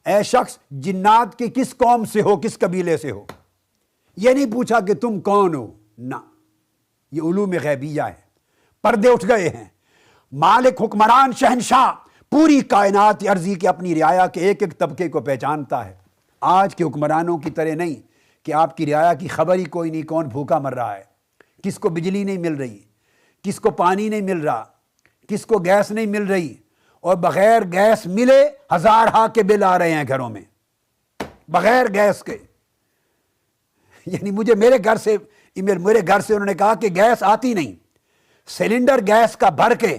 اے شخص جنات کی کس قوم سے ہو، کس قبیلے سے ہو، یہ نہیں پوچھا کہ تم کون ہو، نہ، یہ علوم غیبیہ ہے، پردے اٹھ گئے ہیں۔ مالک، حکمران، شہنشاہ پوری کائنات عرضی کے اپنی رعایا کے ایک ایک طبقے کو پہچانتا ہے۔ آج کے حکمرانوں کی طرح نہیں کہ آپ کی رعایا کی خبر ہی کوئی نہیں، کون بھوکا مر رہا ہے، کس کو بجلی نہیں مل رہی، کس کو پانی نہیں مل رہا، کس کو گیس نہیں مل رہی، اور بغیر گیس ملے ہزارہا کے بل آ رہے ہیں گھروں میں، بغیر گیس کے۔ یعنی میرے گھر سے انہوں نے کہا کہ گیس آتی نہیں، سلنڈر گیس کا بھر کے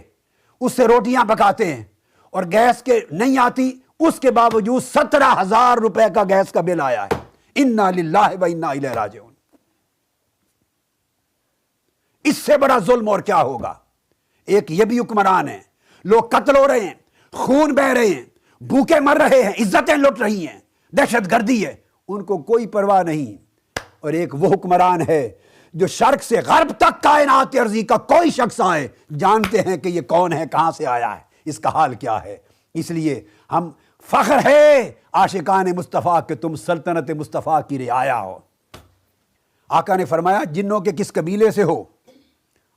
اس سے روٹیاں پکاتے ہیں، اور گیس کے نہیں آتی، اس کے باوجود 17,000 روپے کا گیس کا بل آیا ہے۔ انا للہ و انا الیہ راجعون۔ اس سے بڑا ظلم اور کیا ہوگا؟ ایک یہ بھی حکمران ہے، لوگ قتل ہو رہے ہیں، خون بہ رہے ہیں، بھوکے مر رہے ہیں، عزتیں لٹ رہی ہیں، دہشت گردی ہے، ان کو کوئی پرواہ نہیں۔ اور ایک وہ حکمران ہے جو شرق سے غرب تک کائنات عرضی کا کوئی شخص آئے جانتے ہیں کہ یہ کون ہے، کہاں سے آیا ہے، اس کا حال کیا ہے۔ اس لیے ہم فخر ہے عاشقان مصطفیٰ کہ تم سلطنت مصطفیٰ کی رعایا ہو۔ آقا نے فرمایا جنوں کے کس قبیلے سے ہو؟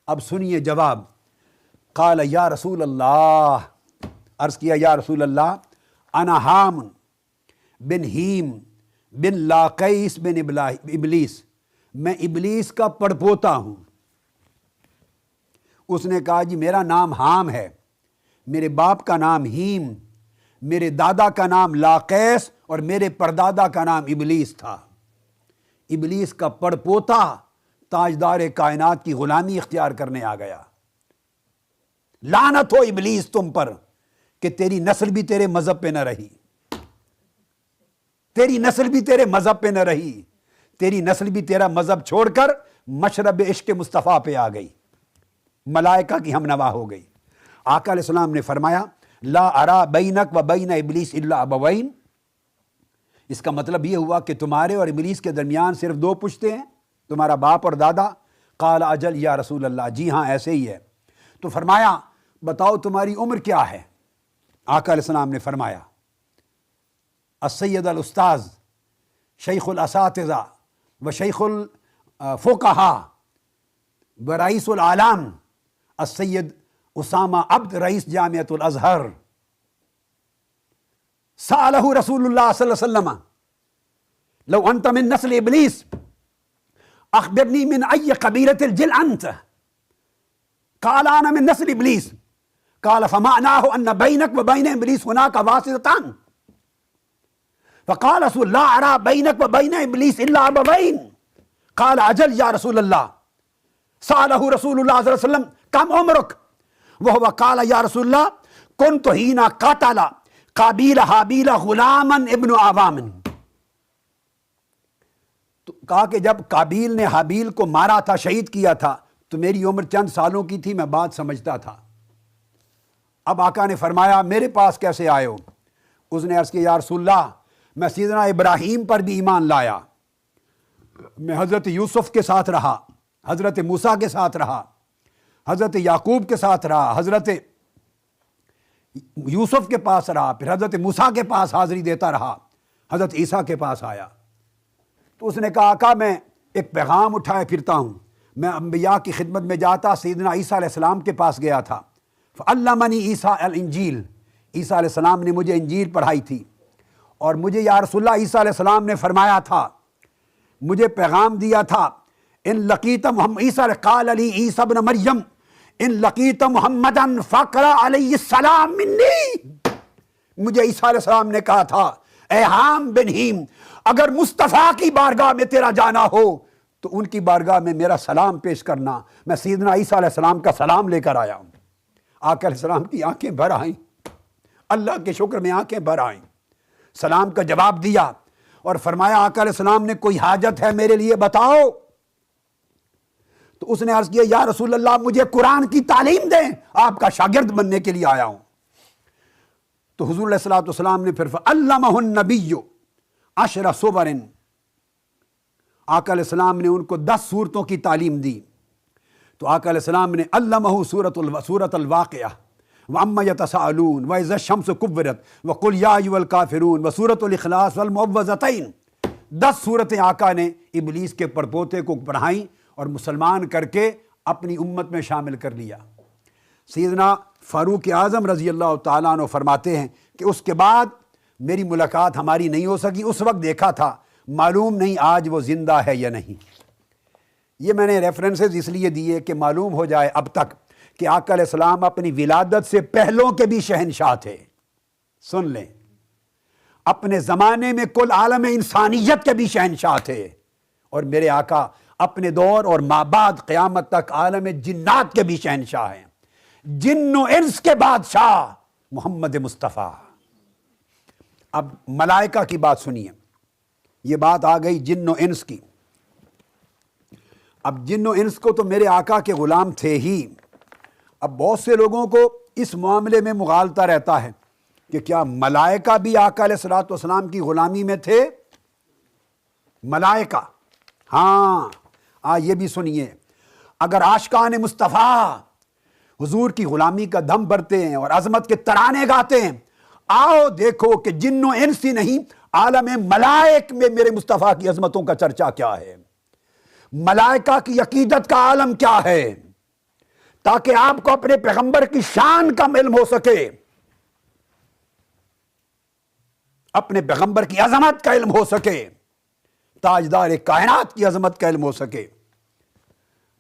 اب سنیے جواب۔ قال یا رسول اللہ، عرض کیا یا رسول اللہ، انا حام بن ہیم بن لاقیس بن ابلیس، میں ابلیس کا پڑپوتا ہوں۔ اس نے کہا جی میرا نام حام ہے، میرے باپ کا نام ہیم، میرے دادا کا نام لاقیس، اور میرے پردادا کا نام ابلیس تھا۔ ابلیس کا پڑپوتا تاجدار کائنات کی غلامی اختیار کرنے آ گیا۔ لعنت ہو ابلیس تم پر کہ تیری نسل بھی تیرے مذہب پہ نہ رہی، تیری نسل بھی تیرے مذہب پہ نہ رہی، تیری نسل بھی تیرا مذہب چھوڑ کر مشرب عشق مصطفیٰ پہ آ گئی، ملائکہ کی ہم نوا ہو گئی۔ آقا علیہ السلام نے فرمایا لا ارا بینک و بین ابلیس الا ابوین، اس کا مطلب یہ ہوا کہ تمہارے اور ابلیس کے درمیان صرف دو پشتے ہیں، تمہارا باپ اور دادا۔ قال اجل یا رسول اللہ، جی ہاں ایسے ہی ہے۔ تو فرمایا بتاؤ تمہاری عمر کیا ہے؟ آقا علیہ السلام نے فرمایا السید الاستاذ شیخ الاساتذہ و شیخ الفقہاء و رئیس العالم السید اسامہ عبد رئیس جامعۃ الازہر۔ سألہ رسول اللہ صلی اللہ علیہ وسلم لو انت من نسل ابلیس اخبرنی من ای قبیلۃ الجن انت؟ قال انا من نسل ابلیس۔ قال فمعناه ان بینک و بین ابلیس هناك واسطتان؟ فقال رسول لا ارى بینک و بین ابلیس الا ابوین۔ قال اجل یا رسول اللہ۔ سألہ رسول اللہ صلی اللہ علیہ وسلم کم عمرک؟ وهو قال یا رسول اللہ كنت حين قتل قابیل حابیل غلاما ابن عوام۔ تو کہا کہ جب قابیل نے حابیل کو مارا تھا، شہید کیا تھا، تو میری عمر چند سالوں کی تھی، میں بات سمجھتا تھا۔ اب آقا نے فرمایا میرے پاس کیسے آئے ہو؟ اس نے عرض کیا یا رسول اللہ میں سیدنا ابراہیم پر بھی ایمان لایا، میں حضرت یوسف کے ساتھ رہا، حضرت موسیٰ کے ساتھ رہا، حضرت یعقوب کے ساتھ رہا، حضرت یوسف کے پاس رہا، پھر حضرت موسیٰ کے پاس حاضری دیتا رہا، حضرت عیسیٰ کے پاس آیا۔ تو اس نے کہا آقا میں ایک پیغام اٹھائے پھرتا ہوں، میں انبیاء کی خدمت میں جاتا، سیدنا عیسیٰ علیہ السلام کے پاس گیا تھا، فعلمنی عیسیٰ الانجیل، عیسیٰ علیہ السلام نے مجھے انجیل پڑھائی تھی، اور مجھے یا رسول اللہ عیسیٰ علیہ السلام نے فرمایا تھا، مجھے پیغام دیا تھا ان لقیت محمد، عیسیٰ قال علی عیسیٰ ابن مریم ان لقیت محمدا فقرأ علیہ السلام منی۔ مجھے عیسیٰ علیہ السلام نے کہا تھا اے حام بن ہیم، اگر مصطفیٰ کی بارگاہ میں تیرا جانا ہو تو ان کی بارگاہ میں میرا سلام پیش کرنا۔ میں سیدنا عیسیٰ علیہ السلام کا سلام لے کر آیا ہوں۔ آقا علیہ السلام کی آنکھیں بھر آئیں، اللہ کے شکر میں آنکھیں بھر آئیں، سلام کا جواب دیا اور فرمایا آقا علیہ السلام نے کوئی حاجت ہے میرے لیے بتاؤ؟ تو اس نے عرض کیا یا رسول اللہ مجھے قرآن کی تعلیم دیں، آپ کا شاگرد بننے کے لیے آیا ہوں۔ تو حضور علیہ الصلوۃ والسلام نے پھر فعلمہ النبی 10 سور، آقا علیہ السلام نے ان کو 10 سورتوں کی تعلیم دی۔ تو آقا علیہ السلام نے علمہ سورۃ الواقعہ وَعَمَّ يَتَسَاءَلُونَ وَإِذَا الشَّمْسُ كُوِّرَتْ وَقُلْ يَا أَيُّهَا الْكَافِرُونَ وَسُورَةُ الْإِخْلَاصِ وَالْمُعَوِّذَتَيْن 10 صورتیں آقا نے ابلیس کے پرپوتے کو پڑھائیں اور مسلمان کر کے اپنی امت میں شامل کر لیا۔ سیدنا فاروق اعظم رضی اللہ تعالیٰ عنہ فرماتے ہیں کہ اس کے بعد میری ملاقات ہماری نہیں ہو سکی، اس وقت دیکھا تھا، معلوم نہیں آج وہ زندہ ہے یا نہیں۔ یہ میں نے ریفرنسز اس لیے دیے کہ معلوم ہو جائے اب تک کہ آقا علیہ السلام اپنی ولادت سے پہلوں کے بھی شہنشاہ تھے۔ سن لیں، اپنے زمانے میں کل عالم انسانیت کے بھی شہنشاہ تھے، اور میرے آقا اپنے دور اور ما بعد قیامت تک عالم جنات کے بھی شہنشاہ ہیں، جن و انس کے بادشاہ محمد مصطفیٰ۔ اب ملائکہ کی بات سنیے، یہ بات آ گئی جن و انس کی۔ اب جن و انس کو تو میرے آقا کے غلام تھے ہی، اب بہت سے لوگوں کو اس معاملے میں مغالطہ رہتا ہے کہ کیا ملائکہ بھی آقا علیہ الصلوۃ والسلام کی غلامی میں تھے؟ ملائکہ، ہاں، یہ بھی سنیے، اگر عاشقان مصطفیٰ حضور کی غلامی کا دم بھرتے ہیں اور عظمت کے ترانے گاتے ہیں، آؤ دیکھو کہ جن و انس ہی نہیں، عالم ملائک میں میرے مصطفیٰ کی عظمتوں کا چرچا کیا ہے، ملائکہ کی عقیدت کا عالم کیا ہے، تاکہ آپ کو اپنے پیغمبر کی شان کا علم ہو سکے، اپنے پیغمبر کی عظمت کا علم ہو سکے، تاجدار کائنات کی عظمت کا علم ہو سکے۔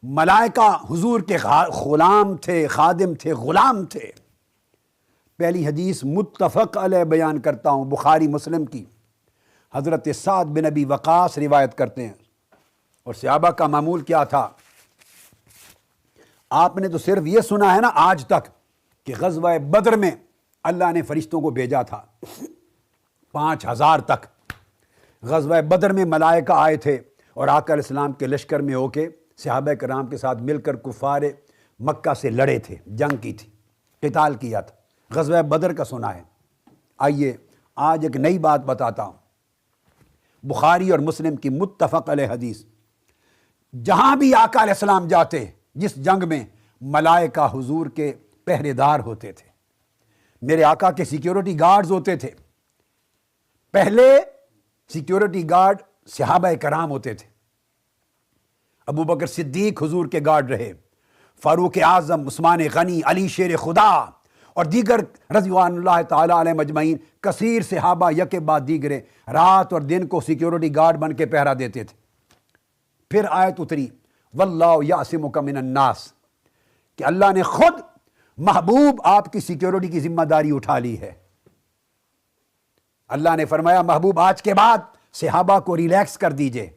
ملائکہ حضور کے غلام تھے، خادم تھے، غلام تھے۔ پہلی حدیث متفق علیہ بیان کرتا ہوں، بخاری مسلم کی، حضرت سعد بن ابی وقاص روایت کرتے ہیں۔ اور صحابہ کا معمول کیا تھا؟ آپ نے تو صرف یہ سنا ہے نا آج تک کہ غزوہ بدر میں اللہ نے فرشتوں کو بھیجا تھا 5000 تک۔ غزوہ بدر میں ملائکہ آئے تھے اور آقا علیہ السلام کے لشکر میں ہو کے صحابہ کرام کے ساتھ مل کر کفار مکہ سے لڑے تھے، جنگ کی تھی، قتال کیا تھا۔ غزوہ بدر کا سنا ہے۔ آئیے آج ایک نئی بات بتاتا ہوں، بخاری اور مسلم کی متفق علیہ حدیث۔ جہاں بھی آقا علیہ السلام جاتے، جس جنگ میں، ملائکہ حضور کے پہرے دار ہوتے تھے، میرے آقا کے سیکیورٹی گارڈز ہوتے تھے۔ پہلے سیکیورٹی گارڈ صحابہ کرام ہوتے تھے، ابو بکر صدیق حضور کے گارڈ رہے، فاروق اعظم، عثمان غنی، علی شیر خدا اور دیگر رضوان اللہ تعالی علیہ مجمعین، کثیر صحابہ یکے بعد دیگرے رات اور دن کو سیکیورٹی گارڈ بن کے پہرا دیتے تھے۔ پھر آیت اتری، واللہ یعصمک من الناس، کہ اللہ نے خود محبوب آپ کی سیکیورٹی کی ذمہ داری اٹھا لی ہے۔ اللہ نے فرمایا محبوب آج کے بعد صحابہ کو ریلیکس کر دیجئے،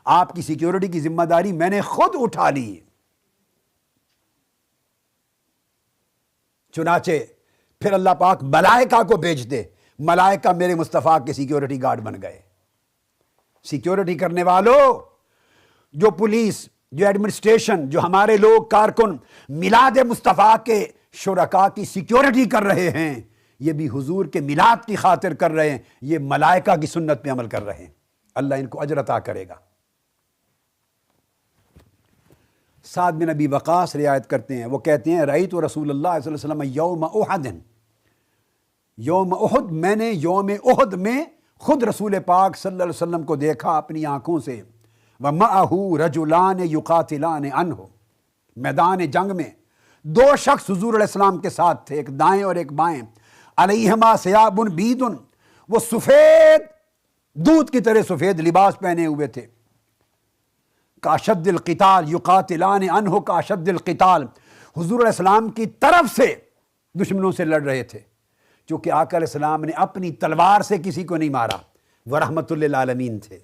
آپ کی سیکیورٹی کی ذمہ داری میں نے خود اٹھا لی۔ چنانچہ پھر اللہ پاک ملائکہ کو بھیج دے، ملائکہ میرے مصطفیٰ کے سیکیورٹی گارڈ بن گئے۔ سیکیورٹی کرنے والوں، جو پولیس، جو ایڈمنسٹریشن، جو ہمارے لوگ کارکن میلاد مصطفیٰ کے شرکاء کی سیکیورٹی کر رہے ہیں، یہ بھی حضور کے میلاد کی خاطر کر رہے ہیں، یہ ملائکہ کی سنت پہ عمل کر رہے ہیں، اللہ ان کو اجر عطا کرے گا۔ سعد بن ابی وقاص روایت کرتے ہیں، وہ کہتے ہیں رأیت رسول اللہ صلی اللہ علیہ وسلم یوم احد، یوم احد، میں نے یوم احد میں خود رسول پاک صلی اللہ علیہ وسلم کو دیکھا اپنی آنکھوں سے، وَمَعَهُ رَجُلَانِ يُقَاتِلَانِ عَنْهُ، میدان جنگ میں 2 شخص حضور علیہ السلام کے ساتھ تھے، ایک دائیں اور ایک بائیں، علیہما ثیاب بیض، وہ سفید دودھ کی طرح سفید لباس پہنے ہوئے تھے، کاشد القتال یقاتلان عنہ، کاشد القتال، حضور علیہ السلام کی طرف سے دشمنوں سے لڑ رہے تھے، چونکہ آقا علیہ السلام نے اپنی تلوار سے کسی کو نہیں مارا، وہ رحمت للعالمین تھے۔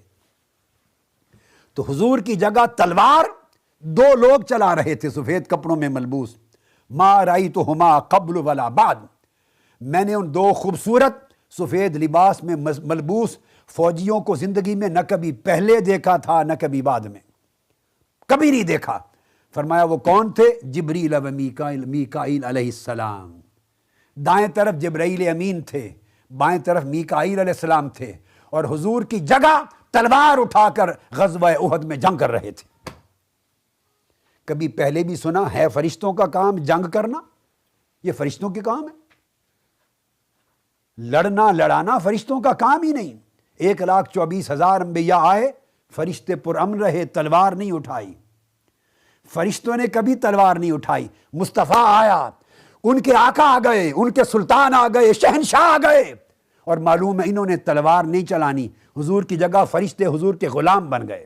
تو حضور کی جگہ تلوار 2 لوگ چلا رہے تھے سفید کپڑوں میں ملبوس، ما رأیتہما قبل ولا بعد، میں نے ان 2 خوبصورت سفید لباس میں ملبوس فوجیوں کو زندگی میں نہ کبھی پہلے دیکھا تھا نہ کبھی بعد میں، کبھی نہیں دیکھا۔ فرمایا وہ کون تھے؟ جبریل و میکائیل علیہ السلام، دائیں طرف جبرائیل امین تھے، بائیں طرف میکائیل علیہ السلام تھے، اور حضور کی جگہ تلوار اٹھا کر غزوہ احد میں جنگ کر رہے تھے۔ کبھی پہلے بھی سنا ہے فرشتوں کا کام جنگ کرنا؟ یہ فرشتوں کے کام ہے؟ لڑنا لڑانا فرشتوں کا کام ہی نہیں۔ 1,24,000 انبیاء آئے، فرشتے پرامن رہے، تلوار نہیں اٹھائی۔ فرشتوں نے کبھی تلوار نہیں اٹھائی۔ مصطفیٰ آیا، ان کے آقا آ گئے، ان کے سلطان آ گئے، شہنشاہ آ گئے، اور معلوم ہے انہوں نے تلوار نہیں چلانی۔ حضور کی جگہ فرشتے حضور کے غلام بن گئے،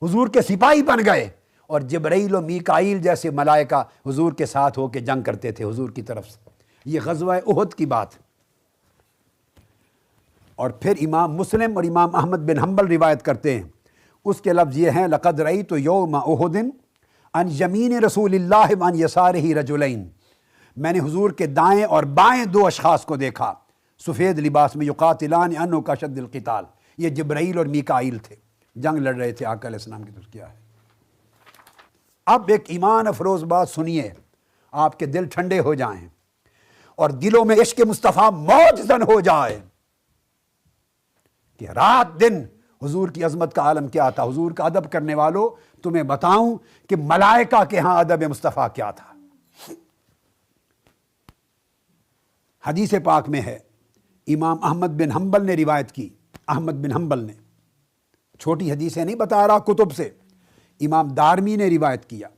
حضور کے سپاہی بن گئے، اور جبرائیل و میکائیل جیسے ملائکہ حضور کے ساتھ ہو کے جنگ کرتے تھے حضور کی طرف سے۔ یہ غزوہ احد کی بات۔ اور پھر امام مسلم اور امام احمد بن حنبل روایت کرتے ہیں، اس کے لفظ یہ ہیں: لقد رأیت یوم احد عن یمین رسول اللہ وعن یسارہ رجلین، میں نے حضور کے دائیں اور بائیں دو اشخاص کو دیکھا، سفید لباس میں، یقاتلان انو کا شد القتال، یہ جبرائیل اور میکائیل تھے، جنگ لڑ رہے تھے آقا علیہ السلام کی طرف۔ کیا ہے؟ اب ایک ایمان افروز بات سنیے، آپ کے دل ٹھنڈے ہو جائیں اور دلوں میں عشق مصطفیٰ موج زن ہو جائے کہ رات دن حضور کی عظمت کا عالم کیا تھا۔ حضور کا ادب کرنے والوں، تمہیں بتاؤں کہ ملائکہ کے ہاں ادب مصطفیٰ کیا تھا۔ حدیث پاک میں ہے، امام احمد بن حنبل نے روایت کی، احمد بن حنبل نے، چھوٹی حدیثیں نہیں بتا رہا کتب سے، امام دارمی نے روایت کیا،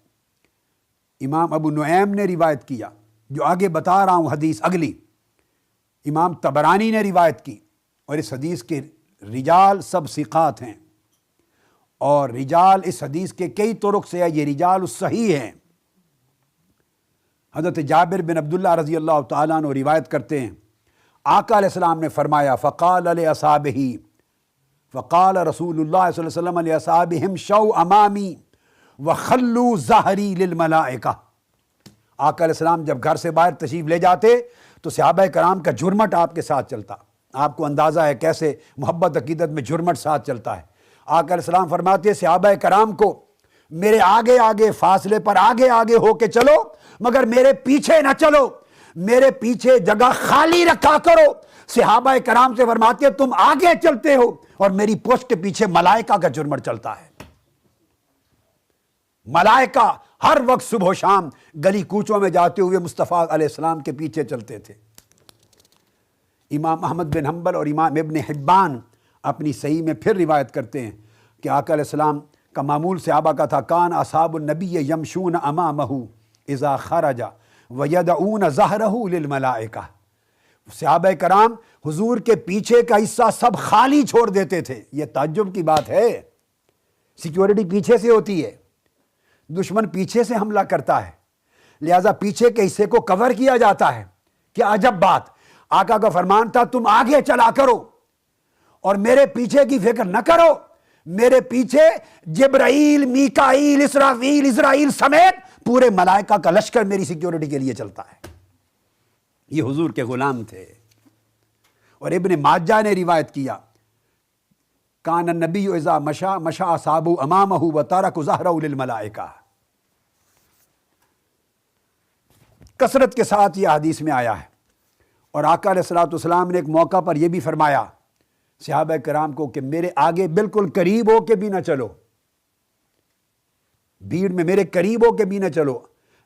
امام ابو نعیم نے روایت کیا، جو آگے بتا رہا ہوں حدیث اگلی، امام طبرانی نے روایت کی، اور اس حدیث کے رجال سب ثقات ہیں، اور رجال اس حدیث کے کئی طرق سے ہے، یہ رجال الصحیح ہیں۔ حضرت جابر بن عبداللہ رضی اللہ تعالیٰ عنہ روایت کرتے ہیں، آقا علیہ السلام نے فرمایا، فقال لاصحابہ، فقال رسول اللہ صلی اللہ علیہ وسلم لاصحابہم شو امامی وخلوا ظہری للملائکہ۔ آقا علیہ السلام جب گھر سے باہر تشریف لے جاتے تو صحابہ کرام کا جھرمٹ آپ کے ساتھ چلتا۔ آپ کو اندازہ ہے کیسے محبت عقیدت میں جھرمٹ ساتھ چلتا ہے۔ آقا علیہ السلام فرماتے ہیں صحابہ کرام کو، میرے آگے آگے فاصلے پر آگے آگے ہو کے چلو، مگر میرے پیچھے نہ چلو، میرے پیچھے جگہ خالی رکھا کرو۔ صحابہ کرام سے فرماتے ہیں تم آگے چلتے ہو اور میری پشت کے پیچھے ملائکہ کا جھرمٹ چلتا ہے۔ ملائکہ ہر وقت صبح و شام گلی کوچوں میں جاتے ہوئے مصطفیٰ علیہ السلام کے پیچھے چلتے تھے۔ امام احمد بن حنبل اور امام ابن حبان اپنی صحیح میں پھر روایت کرتے ہیں کہ آقا علیہ السلام کا معمول صحابہ کا تھا، کان اصحاب النبی یمشون امامہ اذا خرج ویدعون ظہرہ للملائکہ۔ صحابہ کرام حضور کے پیچھے کا حصہ سب خالی چھوڑ دیتے تھے۔ یہ تعجب کی بات ہے، سیکیورٹی پیچھے سے ہوتی ہے، دشمن پیچھے سے حملہ کرتا ہے، لہذا پیچھے کے حصے کو کور کیا جاتا ہے۔ کیا عجب بات! آقا کا فرمان تھا تم آگے چلا کرو اور میرے پیچھے کی فکر نہ کرو۔ میرے پیچھے جبرائیل، میکائیل، اسرافیل، اسرائیل سمیت پورے ملائکہ کا لشکر میری سیکیورٹی کے لیے چلتا ہے۔ یہ حضور کے غلام تھے۔ اور ابن ماجہ نے روایت کیا، کان النبی اذا مشى مشى اصحابہ امامہ وترک ظہرہ للملائکہ۔ کثرت کے ساتھ یہ حدیث میں آیا ہے۔ اور آقا علیہ الصلوۃ والسلام نے ایک موقع پر یہ بھی فرمایا صحابہ کرام کو کہ میرے آگے بالکل قریب ہو کے بھی نہ چلو، بھیڑ میں میرے قریب ہو کے بھی نہ چلو،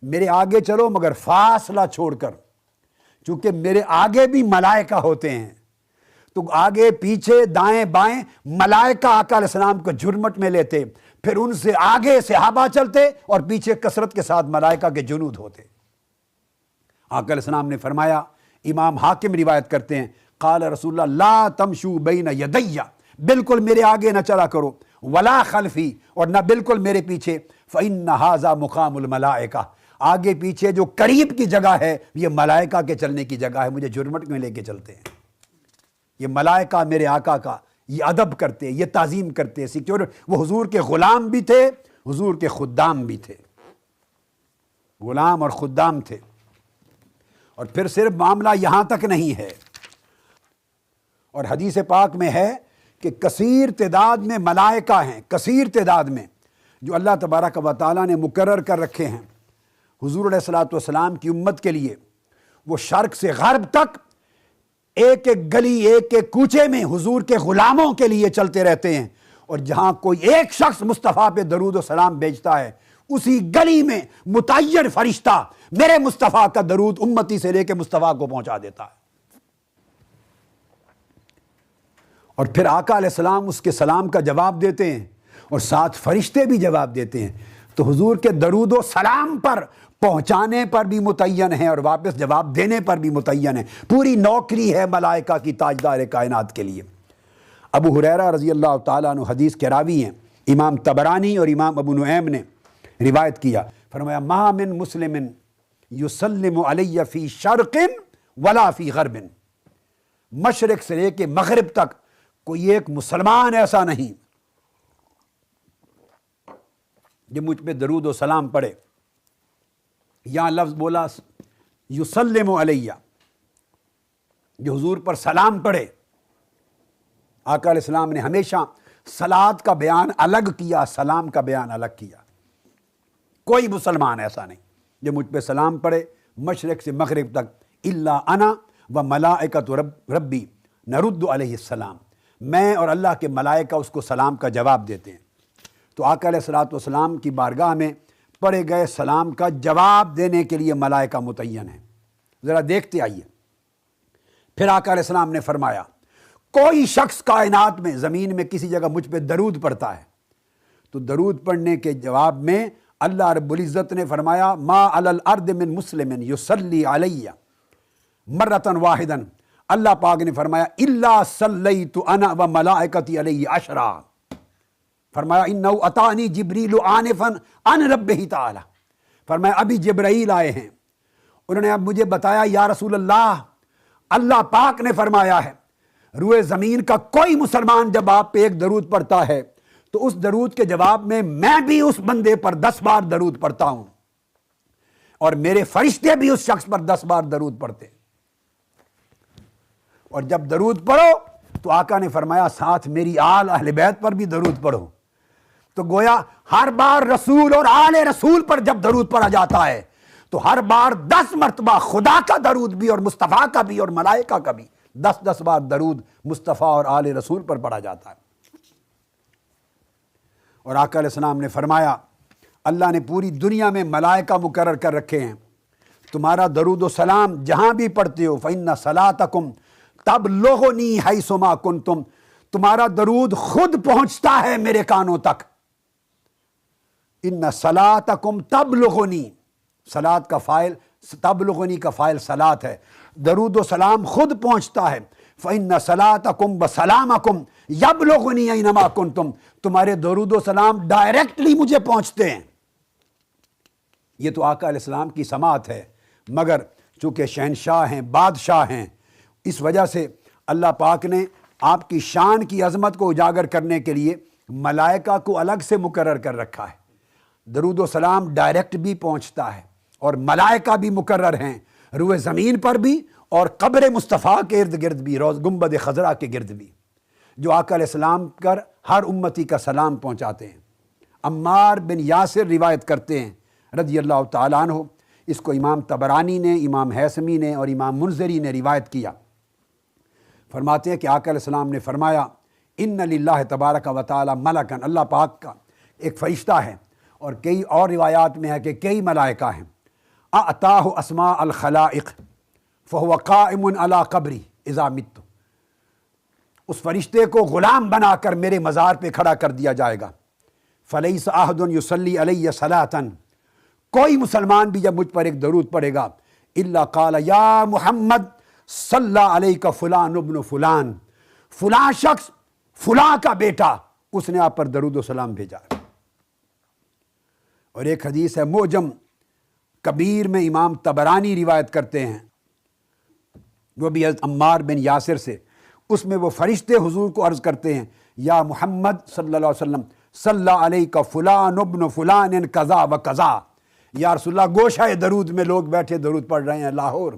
میرے آگے چلو مگر فاصلہ چھوڑ کر، چونکہ میرے آگے بھی ملائکہ ہوتے ہیں۔ تو آگے پیچھے دائیں بائیں ملائکہ آقا علیہ السلام کو جھرمٹ میں لیتے، پھر ان سے آگے صحابہ چلتے اور پیچھے کثرت کے ساتھ ملائکہ کے جنود ہوتے۔ آقا علیہ السلام نے فرمایا، امام حاکم روایت کرتے ہیں، قال رسول اللہ لا تمشو بین یدی، بالکل میرے آگے نہ چلا کرو، ولا خلفی، اور نہ بالکل میرے پیچھے، فإن ھذا مقام الملائکہ، آگے پیچھے جو قریب کی جگہ ہے یہ ملائکہ کے چلنے کی جگہ ہے، مجھے جھرمٹ میں لے کے چلتے ہیں۔ یہ ملائکہ میرے آقا کا یہ ادب کرتے، یہ تعظیم کرتے، سیکیورٹی۔ وہ حضور کے غلام بھی تھے، حضور کے خدام بھی تھے، غلام اور خدام تھے۔ اور پھر صرف معاملہ یہاں تک نہیں ہے، اور حدیث پاک میں ہے کہ کثیر تعداد میں ملائکہ ہیں، کثیر تعداد میں، جو اللہ تبارک و تعالیٰ نے مقرر کر رکھے ہیں حضور علیہ الصلوۃ والسلام کی امت کے لیے۔ وہ شرق سے غرب تک ایک ایک گلی، ایک ایک کوچے میں حضور کے غلاموں کے لیے چلتے رہتے ہیں، اور جہاں کوئی ایک شخص مصطفیٰ پہ درود و سلام بھیجتا ہے، اسی گلی میں متعین فرشتہ میرے مصطفیٰ کا درود امتی سے لے کے مصطفیٰ کو پہنچا دیتا ہے۔ اور پھر آقا علیہ السلام اس کے سلام کا جواب دیتے ہیں اور ساتھ فرشتے بھی جواب دیتے ہیں، تو حضور کے درود و سلام پر پہنچانے پر بھی متعین ہے اور واپس جواب دینے پر بھی متعین ہے۔ پوری نوکری ہے ملائکہ کی تاجدار کائنات کے لیے۔ ابو ہریرہ رضی اللہ تعالیٰ عنہ حدیث کے راوی ہیں، امام طبرانی اور امام ابو نعیم نے روایت کیا، فرمایا ما من مسلم یسلم علی فی شرق ولا فی غرب، مشرق سے لے کے مغرب تک کوئی ایک مسلمان ایسا نہیں جو مجھ پہ درود و سلام پڑھے۔ یہاں لفظ بولا یسلم علیہ، جو حضور پر سلام پڑھے۔ آقا علیہ السلام نے ہمیشہ صلات کا بیان الگ کیا، سلام کا بیان الگ کیا۔ کوئی مسلمان ایسا نہیں جو مجھ پہ سلام پڑھے مشرق سے مغرب تک، الا انا و ملائکۃ ربی نرد علیہ السلام، میں اور اللہ کے ملائکہ اس کو سلام کا جواب دیتے ہیں۔ تو آقا علیہ السلام کی بارگاہ میں پڑھے گئے سلام کا جواب دینے کے لیے ملائکہ متعین ہیں۔ ذرا دیکھتے آئیے۔ پھر آقا علیہ السلام نے فرمایا کوئی شخص کائنات میں زمین میں کسی جگہ مجھ پہ درود پڑھتا ہے تو درود پڑھنے کے جواب میں اللہ رب العزت نے فرمایا ما علی الارض من مسلم یصلی علی مرۃ واحدا، اللہ پاک نے فرمایا الا صلیت انا و ملائکتی علیہ عشرا، فرمایا انہ اتانی جبریل آنفا عن ربہ تعالی، فرمایا ابھی جبرائیل آئے ہیں، انہوں نے اب مجھے بتایا یا رسول اللہ، اللہ پاک نے فرمایا ہے روئے زمین کا کوئی مسلمان جب آپ پہ ایک درود پڑھتا ہے تو اس درود کے جواب میں بھی اس بندے پر 10 بار درود پڑھتا ہوں اور میرے فرشتے بھی اس شخص پر 10 بار درود پڑھتے ہیں۔ اور جب درود پڑھو تو آقا نے فرمایا ساتھ میری آل اہل بیت پر بھی درود پڑھو۔ تو گویا ہر بار رسول اور آل رسول پر جب درود پڑھا جاتا ہے تو ہر بار 10 مرتبہ خدا کا درود بھی اور مصطفیٰ کا بھی اور ملائکہ کا بھی 10 بار درود مصطفیٰ اور آل رسول پر پڑھا جاتا ہے۔ اور آقا علیہ السلام نے فرمایا اللہ نے پوری دنیا میں ملائکہ مقرر کر رکھے ہیں، تمہارا درود و سلام جہاں بھی پڑھتے ہو فإن صلاتکم تبلغنی حیث ما کنتم، تمہارا درود خود پہنچتا ہے میرے کانوں تک۔ ان صلاتکم تبلغنی، صلات کا فاعل تبلغنی کا فاعل صلات ہے، درود و سلام خود پہنچتا ہے۔ فإن صلاتکم وسلامکم یبلغنی اینما کنتم، تمہارے درود و سلام ڈائریکٹلی مجھے پہنچتے ہیں۔ یہ تو آقا علیہ السلام کی سماعت ہے، مگر چونکہ شہنشاہ ہیں، بادشاہ ہیں، اس وجہ سے اللہ پاک نے آپ کی شان کی عظمت کو اجاگر کرنے کے لیے ملائکہ کو الگ سے مقرر کر رکھا ہے۔ درود و سلام ڈائریکٹ بھی پہنچتا ہے اور ملائکہ بھی مقرر ہیں روئے زمین پر بھی اور قبر مصطفیٰ کے ارد گرد بھی، روز گنبد خضرا کے گرد بھی، جو آقا علیہ السلام کر ہر امتی کا سلام پہنچاتے ہیں۔ عمار بن یاسر روایت کرتے ہیں رضی اللہ تعالیٰ عنہ، اس کو امام طبرانی نے، امام حیثمی نے اور امام منذری نے روایت کیا۔ فرماتے ہیں کہ آقا علیہ السلام نے فرمایا ان للہ تبارک و تعالی ملکن، اللہ پاک کا ایک فرشتہ ہے، اور کئی اور روایات میں ہے کہ کئی ملائکہ ہیں، اعطاہ اسماء الخلائق فہو قائم علی قبری اذا مت، اس فرشتے کو غلام بنا کر میرے مزار پہ کھڑا کر دیا جائے گا۔ فلیس احد یصلی علی صلاۃ، کوئی مسلمان بھی جب مجھ پر ایک درود پڑھے گا الا قال یا محمد صلی علیک فلان ابن فلان، فلاں شخص فلاں کا بیٹا اس نے آپ پر درود و سلام بھیجا۔ اور ایک حدیث ہے معجم کبیر میں امام طبرانی روایت کرتے ہیں، وہ بھی حضرت عمار بن یاسر سے، اس میں وہ فرشتے حضور کو عرض کرتے ہیں یا محمد صلی اللہ علیہ وسلم صلی علیک فلان ابن فلان کذا و کذا، یا رسول اللہ گوشہ درود میں لوگ بیٹھے درود پڑھ رہے ہیں، لاہور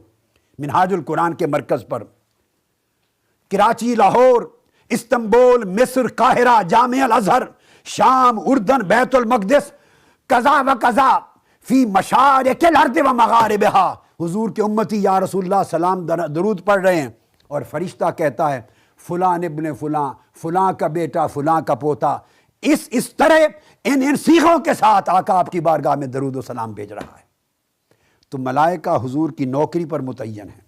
منہاج القرآن کے مرکز پر، کراچی، لاہور، استنبول، مصر، قاہرہ، جامعہ الازہر، شام، اردن، بیت المقدس، قضا و قضا فی مشارق الارض و مغاربہا، حضور کے امتی یا رسول اللہ سلام درود پڑھ رہے ہیں اور فرشتہ کہتا ہے فلاں ابن فلاں، فلاں کا بیٹا، فلاں کا پوتا، اس طرح ان صیغوں کے ساتھ آقا آپ کی بارگاہ میں درود و سلام بھیج رہا ہے۔ تو ملائکہ حضور کی نوکری پر متعین ہے۔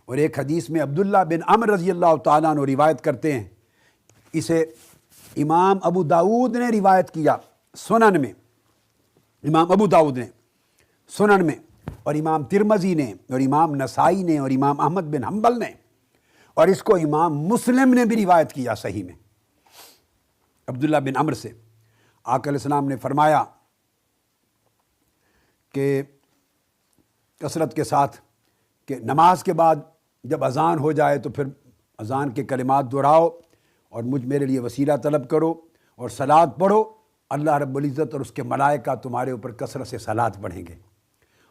اور ایک حدیث میں عبداللہ بن عمر رضی اللہ تعالیٰ عنہ روایت کرتے ہیں، اسے امام ابو داود نے روایت کیا سنن میں، امام ابو داود نے سنن میں، اور امام ترمذی نے، اور امام نسائی نے، اور امام احمد بن حنبل نے، اور اس کو امام مسلم نے بھی روایت کیا صحیح میں، عبداللہ بن عمر سے۔ آقا علیہ السلام نے فرمایا کہ کثرت کے ساتھ کہ نماز کے بعد جب اذان ہو جائے تو پھر اذان کے کلمات دہراؤ اور میرے لیے وسیلہ طلب کرو اور صلات پڑھو، اللہ رب العزت اور اس کے ملائکہ تمہارے اوپر کثرت سے صلات پڑھیں گے۔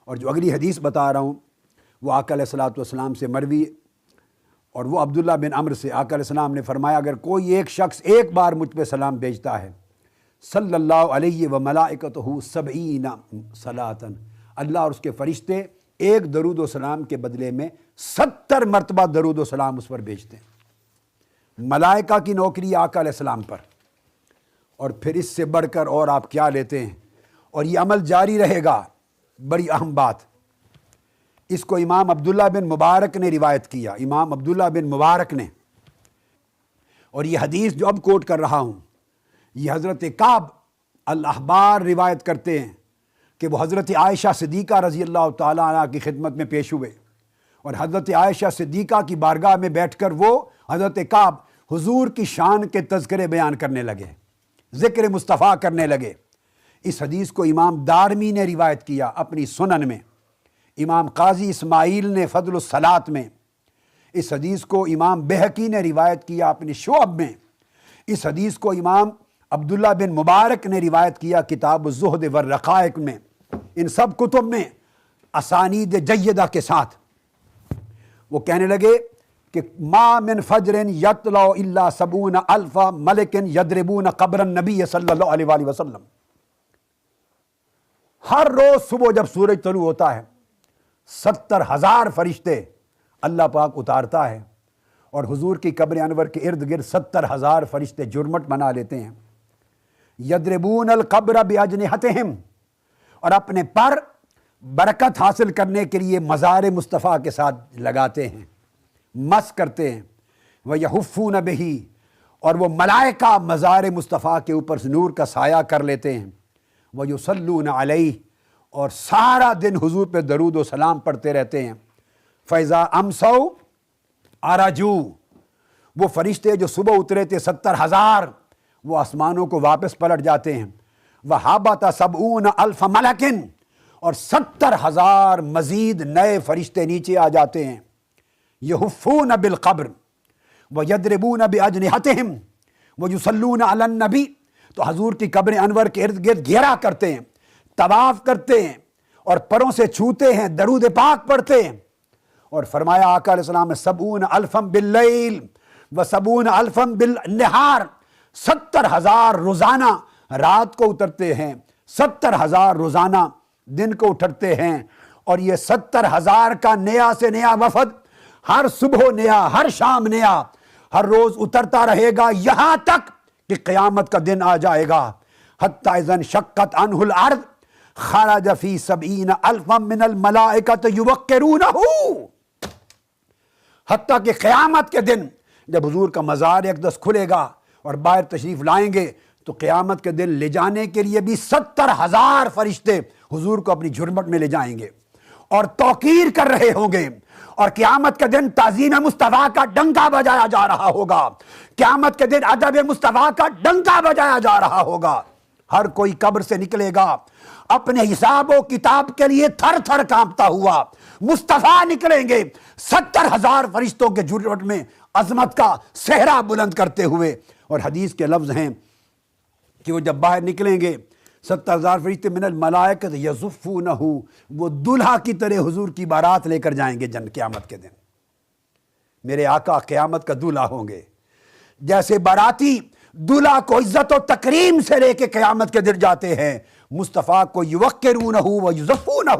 اور جو اگلی حدیث بتا رہا ہوں وہ آقا علیہ الصلوۃ والسلام سے مروی، اور وہ عبداللہ بن عمر سے آقا علیہ السلام نے فرمایا اگر کوئی ایک شخص ایک بار مجھ پہ سلام بھیجتا ہے، صلی اللہ علیہ و ملائکتہ 70 صلاۃً، اللہ اور اس کے فرشتے ایک درود و سلام کے بدلے میں 70 مرتبہ درود و سلام اس پر بھیجتے ہیں۔ ملائکہ کی نوکری آقا علیہ السلام پر، اور پھر اس سے بڑھ کر اور آپ کیا لیتے ہیں، اور یہ عمل جاری رہے گا۔ بڑی اہم بات، اس کو امام عبداللہ بن مبارک نے روایت کیا، امام عبداللہ بن مبارک نے، اور یہ حدیث جو اب کوٹ کر رہا ہوں یہ حضرت کعب الاحبار روایت کرتے ہیں کہ وہ حضرت عائشہ صدیقہ رضی اللہ تعالیٰ عنہ کی خدمت میں پیش ہوئے، اور حضرت عائشہ صدیقہ کی بارگاہ میں بیٹھ کر وہ حضرت کعب حضور کی شان کے تذکرے بیان کرنے لگے، ذکر مصطفیٰ کرنے لگے۔ اس حدیث کو امام دارمی نے روایت کیا اپنی سنن میں، امام قاضی اسماعیل نے فضل الصلاۃ میں، اس حدیث کو امام بہقی نے روایت کیا اپنی شعب میں، اس حدیث کو امام عبداللہ بن مبارک نے روایت کیا کتاب الزہد والرقائق میں۔ ان سب کتب میں اسانید جیدہ کے ساتھ وہ کہنے لگے کہ ما من فجر یطلع الا 70,000 ملک یضربون قبر النبی صلی اللہ علیہ وآلہ وسلم۔ ہر روز صبح جب سورج طلوع ہوتا ہے 70,000 فرشتے اللہ پاک اتارتا ہے، اور حضور کی قبر انور کے ارد گرد 70,000 فرشتے جرمٹ بنا لیتے ہیں۔ یضربون القبر باجنحتہم، اور اپنے پر برکت حاصل کرنے کے لیے مزار مصطفیٰ کے ساتھ لگاتے ہیں، مس کرتے ہیں۔ وَيَحُفُّونَ بِهِ، اور وہ ملائکہ مزار مصطفیٰ کے اوپر سے نور کا سایہ کر لیتے ہیں۔ وَيُصَلُّونَ عَلَيْهِ، اور سارا دن حضور پہ درود و سلام پڑھتے رہتے ہیں۔ فَإِذَا أَمْسَوْا عَرَجُوا، وہ فرشتے جو صبح اترے تھے 70,000 وہ آسمانوں کو واپس پلٹ جاتے ہیں۔ وَحَبَطَ 70,000 مَلَكٍ، اور 70,000 مزید نئے فرشتے نیچے آ جاتے ہیں۔ يَحُفُّونَ بِالْقَبْرِ وَيَضْرِبُونَ بِأَجْنِحَتِهِمْ وَيُصَلُّونَ عَلَى النَّبِيِّ، تو حضور کی قبر انور کے ارد گرد گھیرا کرتے ہیں، طواف کرتے ہیں، اور پروں سے چھوتے ہیں، درود پاک پڑھتے ہیں۔ اور فرمایا آقا علیہ السلام 70,000 باللیل و70,000 بالنہار، 70,000 روزانہ رات کو اترتے ہیں، 70,000 روزانہ دن کو اٹھتے ہیں، اور یہ 70,000 کا نیا سے نیا وفد ہر صبح نیا، ہر شام نیا، ہر روز اترتا رہے گا یہاں تک کہ قیامت کا دن آ جائے گا۔ حتی اذا انشقت عنہ الارض خرج فی 70,000 من الملائکۃ یوقرونہ، حتیٰ کہ قیامت کے دن جب حضور کا مزار اقدس کھلے گا اور باہر تشریف لائیں گے تو قیامت کے دن لے جانے کے لیے بھی 70,000 فرشتے حضور کو اپنی جھرمٹ میں لے جائیں گے اور توقیر کر رہے ہوں گے، اور قیامت کے دن تعظیم مصطفیٰ کا ڈنکا بجایا جا رہا ہوگا، قیامت کے دن ادب مصطفیٰ کا ڈنکا بجایا جا رہا ہوگا۔ ہر کوئی قبر سے نکلے گا اپنے حساب و کتاب کے لیے تھر تھر کانپتا ہوا، مصطفیٰ نکلیں گے 70,000 فرشتوں کے جھرمٹ میں عظمت کا صحرا بلند کرتے ہوئے، اور حدیث کے لفظ ہیں کہ وہ جب باہر نکلیں گے 70,000 فرشتے من الملائکۃ یزفونہ، وہ دلہا کی طرح حضور کی بارات لے کر جائیں گے قیامت کے دن۔ میرے آقا قیامت کا دلہا ہوں گے، جیسے باراتی دلہا کو عزت و تکریم سے لے کے قیامت کے دن جاتے ہیں، مصطفیٰ کو یوقرونہ و یزفونہ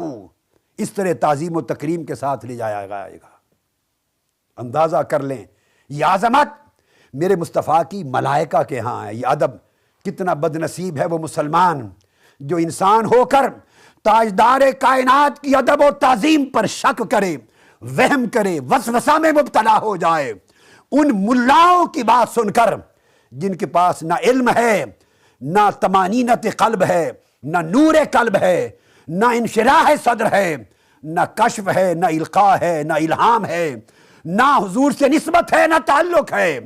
اس طرح تعظیم و تکریم کے ساتھ لے جایا جائے گا۔ اندازہ کر لیں یہ عظمت میرے مصطفیٰ کی ملائکہ کے ہاں ہے، یہ ادب۔ کتنا بد نصیب ہے وہ مسلمان جو انسان ہو کر تاجدار کائنات کی ادب و تعظیم پر شک کرے، وہم کرے، وسوسہ میں مبتلا ہو جائے، ان ملاؤں کی بات سن کر جن کے پاس نہ علم ہے، نہ طمانینت قلب ہے، نہ نور قلب ہے، نہ انشراح صدر ہے، نہ کشف ہے، نہ القاء ہے، نہ الہام ہے، نہ حضور سے نسبت ہے، نہ تعلق ہے،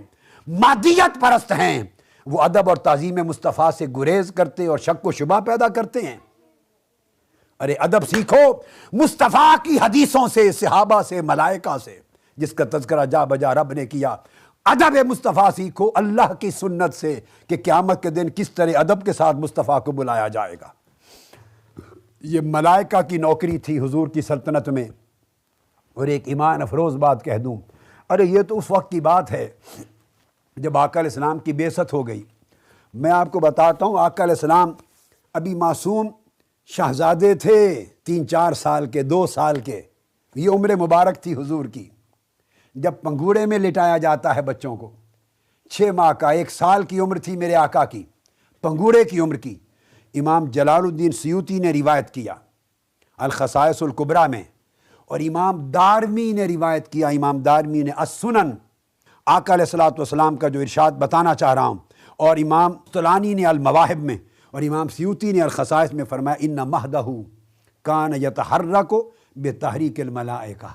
مادیت پرست ہیں، وہ ادب اور تعظیم مصطفیٰ سے گریز کرتے اور شک و شبہ پیدا کرتے ہیں۔ ارے ادب سیکھو مصطفیٰ کی حدیثوں سے، صحابہ سے، ملائکہ سے، جس کا تذکرہ جا بجا رب نے کیا۔ ادب مصطفیٰ سیکھو اللہ کی سنت سے کہ قیامت کے دن کس طرح ادب کے ساتھ مصطفیٰ کو بلایا جائے گا۔ یہ ملائکہ کی نوکری تھی حضور کی سلطنت میں۔ اور ایک ایمان افروز بات کہہ دوں، ارے یہ تو اس وقت کی بات ہے جب آقا علیہ السلام کی بعثت ہو گئی۔ میں آپ کو بتاتا ہوں، آقا علیہ السلام ابھی معصوم شہزادے تھے، 3-4 سال کے، 2 سال کے۔ یہ عمر مبارک تھی حضور کی، جب پنگوڑے میں لٹایا جاتا ہے بچوں کو۔ 6 ماہ کا، 1 سال کی عمر تھی میرے آقا کی، پنگوڑے کی عمر کی۔ امام جلال الدین سیوطی نے روایت کیا الخصائص الکبریٰ میں، اور امام دارمی نے روایت کیا، امام دارمی نے السنن، آقا علیہ السلام کا جو ارشاد بتانا چاہ رہا ہوں، اور امام طلانی نے المواہب میں، اور امام سیوطی نے الخصائص میں فرمایا ان مہدہ کان یتحرک بتحریک الملائکہ۔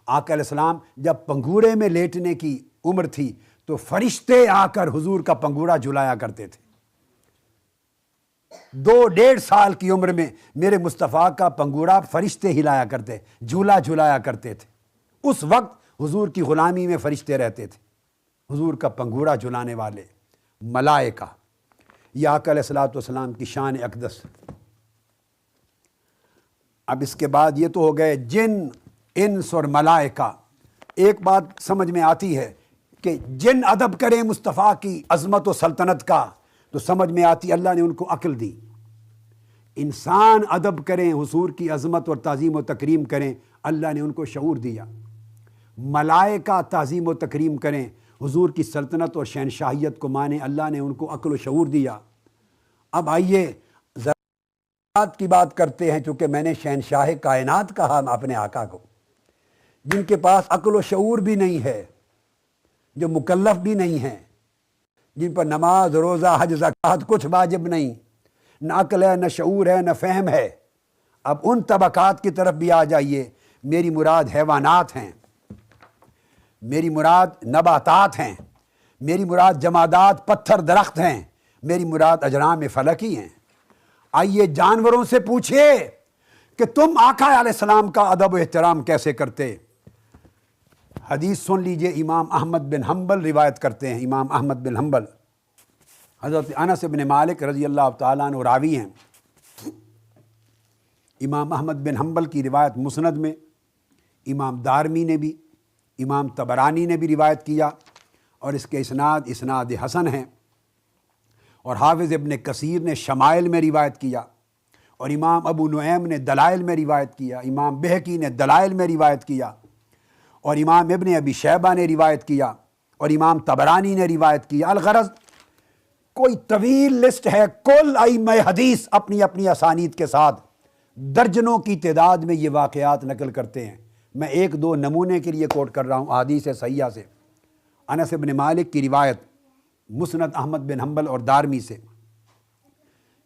آقا علیہ السلام جب پنگوڑے میں لیٹنے کی عمر تھی تو فرشتے آ کر حضور کا پنگوڑا جھلایا کرتے تھے۔ 2-1.5 سال کی عمر میں میرے مصطفیٰ کا پنگوڑا فرشتے ہلایا کرتے، جھولا جھلایا کرتے تھے۔ اس وقت حضور کی غلامی میں فرشتے رہتے تھے، حضور کا پنگوڑا جھلانے والے ملائکہ۔ یہ آقا علیہ السلام کی شان اقدس۔ اب اس کے بعد یہ تو ہو گئے جن، انس اور ملائکہ۔ ایک بات سمجھ میں آتی ہے کہ جن ادب کریں مصطفیٰ کی عظمت و سلطنت کا تو سمجھ میں آتی اللہ نے ان کو عقل دی۔ انسان ادب کریں، حضور کی عظمت اور تعظیم و تکریم کریں، اللہ نے ان کو شعور دیا۔ ملائکہ تعظیم و تکریم کریں، حضور کی سلطنت اور شہنشاہیت کو مانیں، اللہ نے ان کو عقل و شعور دیا۔ اب آئیے ذرات کی بات کرتے ہیں، چونکہ میں نے شہنشاہ کائنات کہا اپنے آقا کو، جن کے پاس عقل و شعور بھی نہیں ہے، جو مکلف بھی نہیں ہیں، جن پر نماز، روزہ، حج، زکوٰۃ کچھ واجب نہیں، نہ عقل ہے، نہ شعور ہے، نہ فہم ہے۔ اب ان طبقات کی طرف بھی آ جائیے۔ میری مراد حیوانات ہیں، میری مراد نباتات ہیں، میری مراد جمادات، پتھر، درخت ہیں، میری مراد اجرام فلکی ہیں۔ آئیے جانوروں سے پوچھئے کہ تم آقا علیہ السلام کا ادب و احترام کیسے کرتے؟ حدیث سن لیجئے، امام احمد بن حنبل روایت کرتے ہیں۔ امام احمد بن حنبل حضرت انس بن مالک رضی اللہ تعالیٰ عنہ راوی ہیں۔ امام احمد بن حنبل کی روایت مسند میں، امام دارمی نے بھی، امام طبرانی نے بھی روایت کیا، اور اس کے اسناد حسن ہیں، اور حافظ ابن کثیر نے شمائل میں روایت کیا، اور امام ابو نعیم نے دلائل میں روایت کیا، امام بہقی نے دلائل میں روایت کیا، اور امام ابن ابی شیبہ نے روایت کیا، اور امام طبرانی نے روایت کیا۔ الغرض کوئی طویل لسٹ ہے، کل ائمہ حدیث اپنی اپنی اسانید کے ساتھ درجنوں کی تعداد میں یہ واقعات نقل کرتے ہیں۔ میں 1-2 نمونے کے لیے کوٹ کر رہا ہوں احادیث صحیحہ سے۔ انس بن مالک کی روایت مسند احمد بن حنبل اور دارمی سے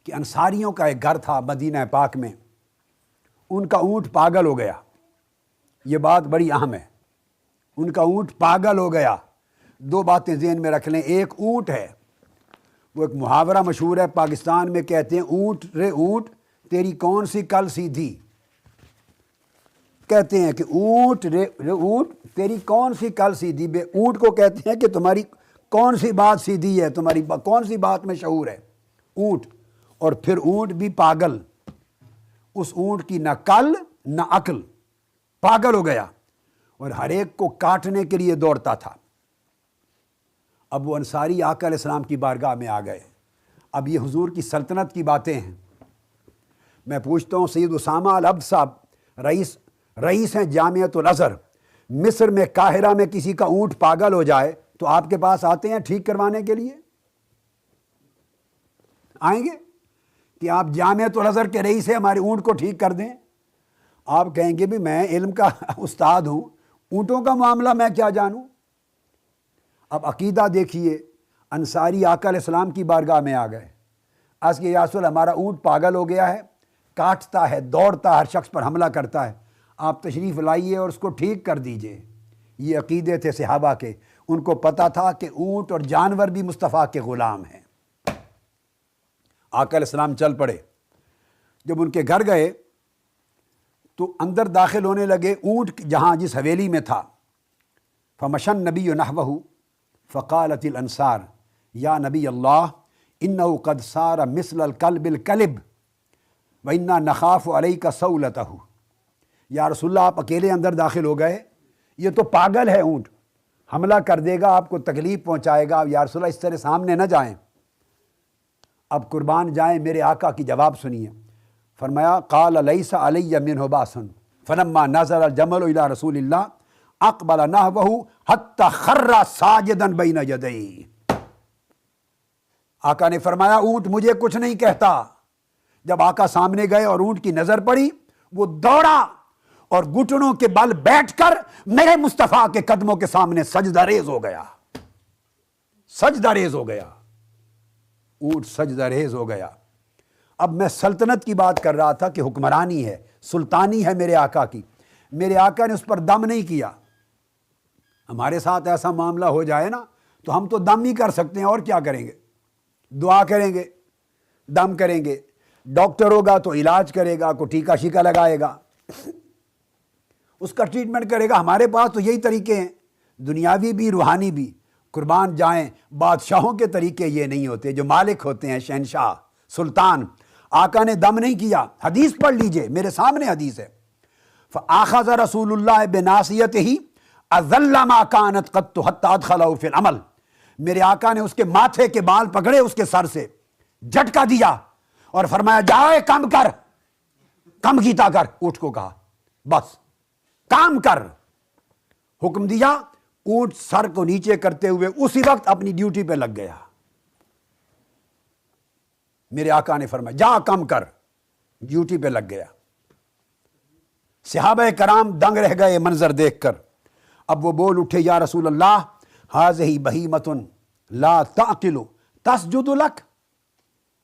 کہ انصاریوں کا ایک گھر تھا مدینہ پاک میں، ان کا اونٹ پاگل ہو گیا۔ یہ بات بڑی اہم ہے، ان کا اونٹ پاگل ہو گیا۔ 2 باتیں ذہن میں رکھ لیں۔ ایک اونٹ ہے، وہ ایک محاورہ مشہور ہے پاکستان میں، کہتے ہیں اونٹ رے اونٹ تیری کون سی کل سیدھی، کہتے ہیں کہ اونٹ رے اونٹ تیری کون سی کل سیدھی، بے اونٹ کو کہتے ہیں کہ تمہاری کون سی بات سیدھی ہے، تمہاری کون سی بات میں شعور ہے، اونٹ۔ اور پھر اونٹ بھی پاگل، اس اونٹ کی نہ کل نہ عقل، پاگل ہو گیا، اور ہر ایک کو کاٹنے کے لیے دوڑتا تھا۔ اب وہ انصاری آقا علیہ السلام کی بارگاہ میں آ گئے۔ اب یہ حضور کی سلطنت کی باتیں ہیں۔ میں پوچھتا ہوں سید اسامہ العبد صاحب رئیس ہیں جامعۃ الازہر، مصر میں قاہرہ میں کسی کا اونٹ پاگل ہو جائے تو آپ کے پاس آتے ہیں ٹھیک کروانے کے لیے؟ آئیں گے؟ کہ آپ جامعۃ الازہر کے رئیس سے ہمارے اونٹ کو ٹھیک کر دیں. آپ کہیں گے بھی میں علم کا استاد ہوں, اونٹوں کا معاملہ میں کیا جانوں. اب عقیدہ دیکھیے, انصاری آقا علیہ السلام کی بارگاہ میں آ گئے. آج کے یا رسول ہمارا اونٹ پاگل ہو گیا ہے, کاٹتا ہے, دوڑتا ہے, ہر شخص پر حملہ کرتا ہے, آپ تشریف لائیے اور اس کو ٹھیک کر دیجئے. یہ عقیدے تھے صحابہ کے. ان کو پتہ تھا کہ اونٹ اور جانور بھی مصطفیٰ کے غلام ہیں. آقا علیہ السلام چل پڑے. جب ان کے گھر گئے تو اندر داخل ہونے لگے. اونٹ جہاں جس حویلی میں تھا, فمشن نبی نحوہ فقالت الانصار یا نبی اللہ انہ قد صار مثل الکلب الکلب وإنا نخاف علیک صولتہ. یا رسول اللہ آپ اکیلے اندر داخل ہو گئے, یہ تو پاگل ہے اونٹ, حملہ کر دے گا, آپ کو تکلیف پہنچائے گا. یا رسول اللہ اس طرح سامنے نہ جائیں. اب قربان جائیں, میرے آقا کی جواب سنیے. فرمایا قال لیس علی منہ باس فلما نظر الجمل الی رسول اللہ اقبل نحوہ حتی خر ساجدا بین یدیہ. آقا نے فرمایا اونٹ مجھے کچھ نہیں کہتا. جب آقا سامنے گئے اور اونٹ کی نظر پڑی, وہ دوڑا اور گھٹنوں کے بل بیٹھ کر میرے مصطفیٰ کے قدموں کے سامنے سجدہ ریز ہو گیا. سجدہ ریز ہو گیا, اونٹ سجدہ ریز ہو گیا. اب میں سلطنت کی بات کر رہا تھا کہ حکمرانی ہے, سلطانی ہے میرے آقا کی. میرے آقا نے اس پر دم نہیں کیا. ہمارے ساتھ ایسا معاملہ ہو جائے نا تو ہم تو دم ہی کر سکتے ہیں, اور کیا کریں گے. دعا کریں گے, دم کریں گے. ڈاکٹر ہوگا تو علاج کرے گا, کو ٹیکا شیکا لگائے گا, اس کا ٹریٹمنٹ کرے گا. ہمارے پاس تو یہی طریقے ہیں, دنیاوی بھی روحانی بھی. قربان جائیں, بادشاہوں کے طریقے یہ نہیں ہوتے. جو مالک ہوتے ہیں, شہنشاہ, سلطان. آقا نے دم نہیں کیا. حدیث پڑھ لیجئے, میرے سامنے حدیث ہے. فآخذ رسول اللہ بناصیتہ اذل ما کانت قط حتی ادخلہ فی العمل. میرے آقا نے اس کے ماتھے کے بال پکڑے, اس کے سر سے جھٹکا دیا اور فرمایا جائے کم کر, کم کیتا کر. اونٹ کو کہا بس کام کر, حکم دیا. اونٹ سر کو نیچے کرتے ہوئے اسی وقت اپنی ڈیوٹی پہ لگ گیا. میرے آقا نے فرمایا جا کم کر, ڈیوٹی پہ لگ گیا. صحابہ کرام دنگ رہ گئے منظر دیکھ کر. اب وہ بول اٹھے یا رسول اللہ ھذہ بہیمۃ لا تعقل تسجد لک.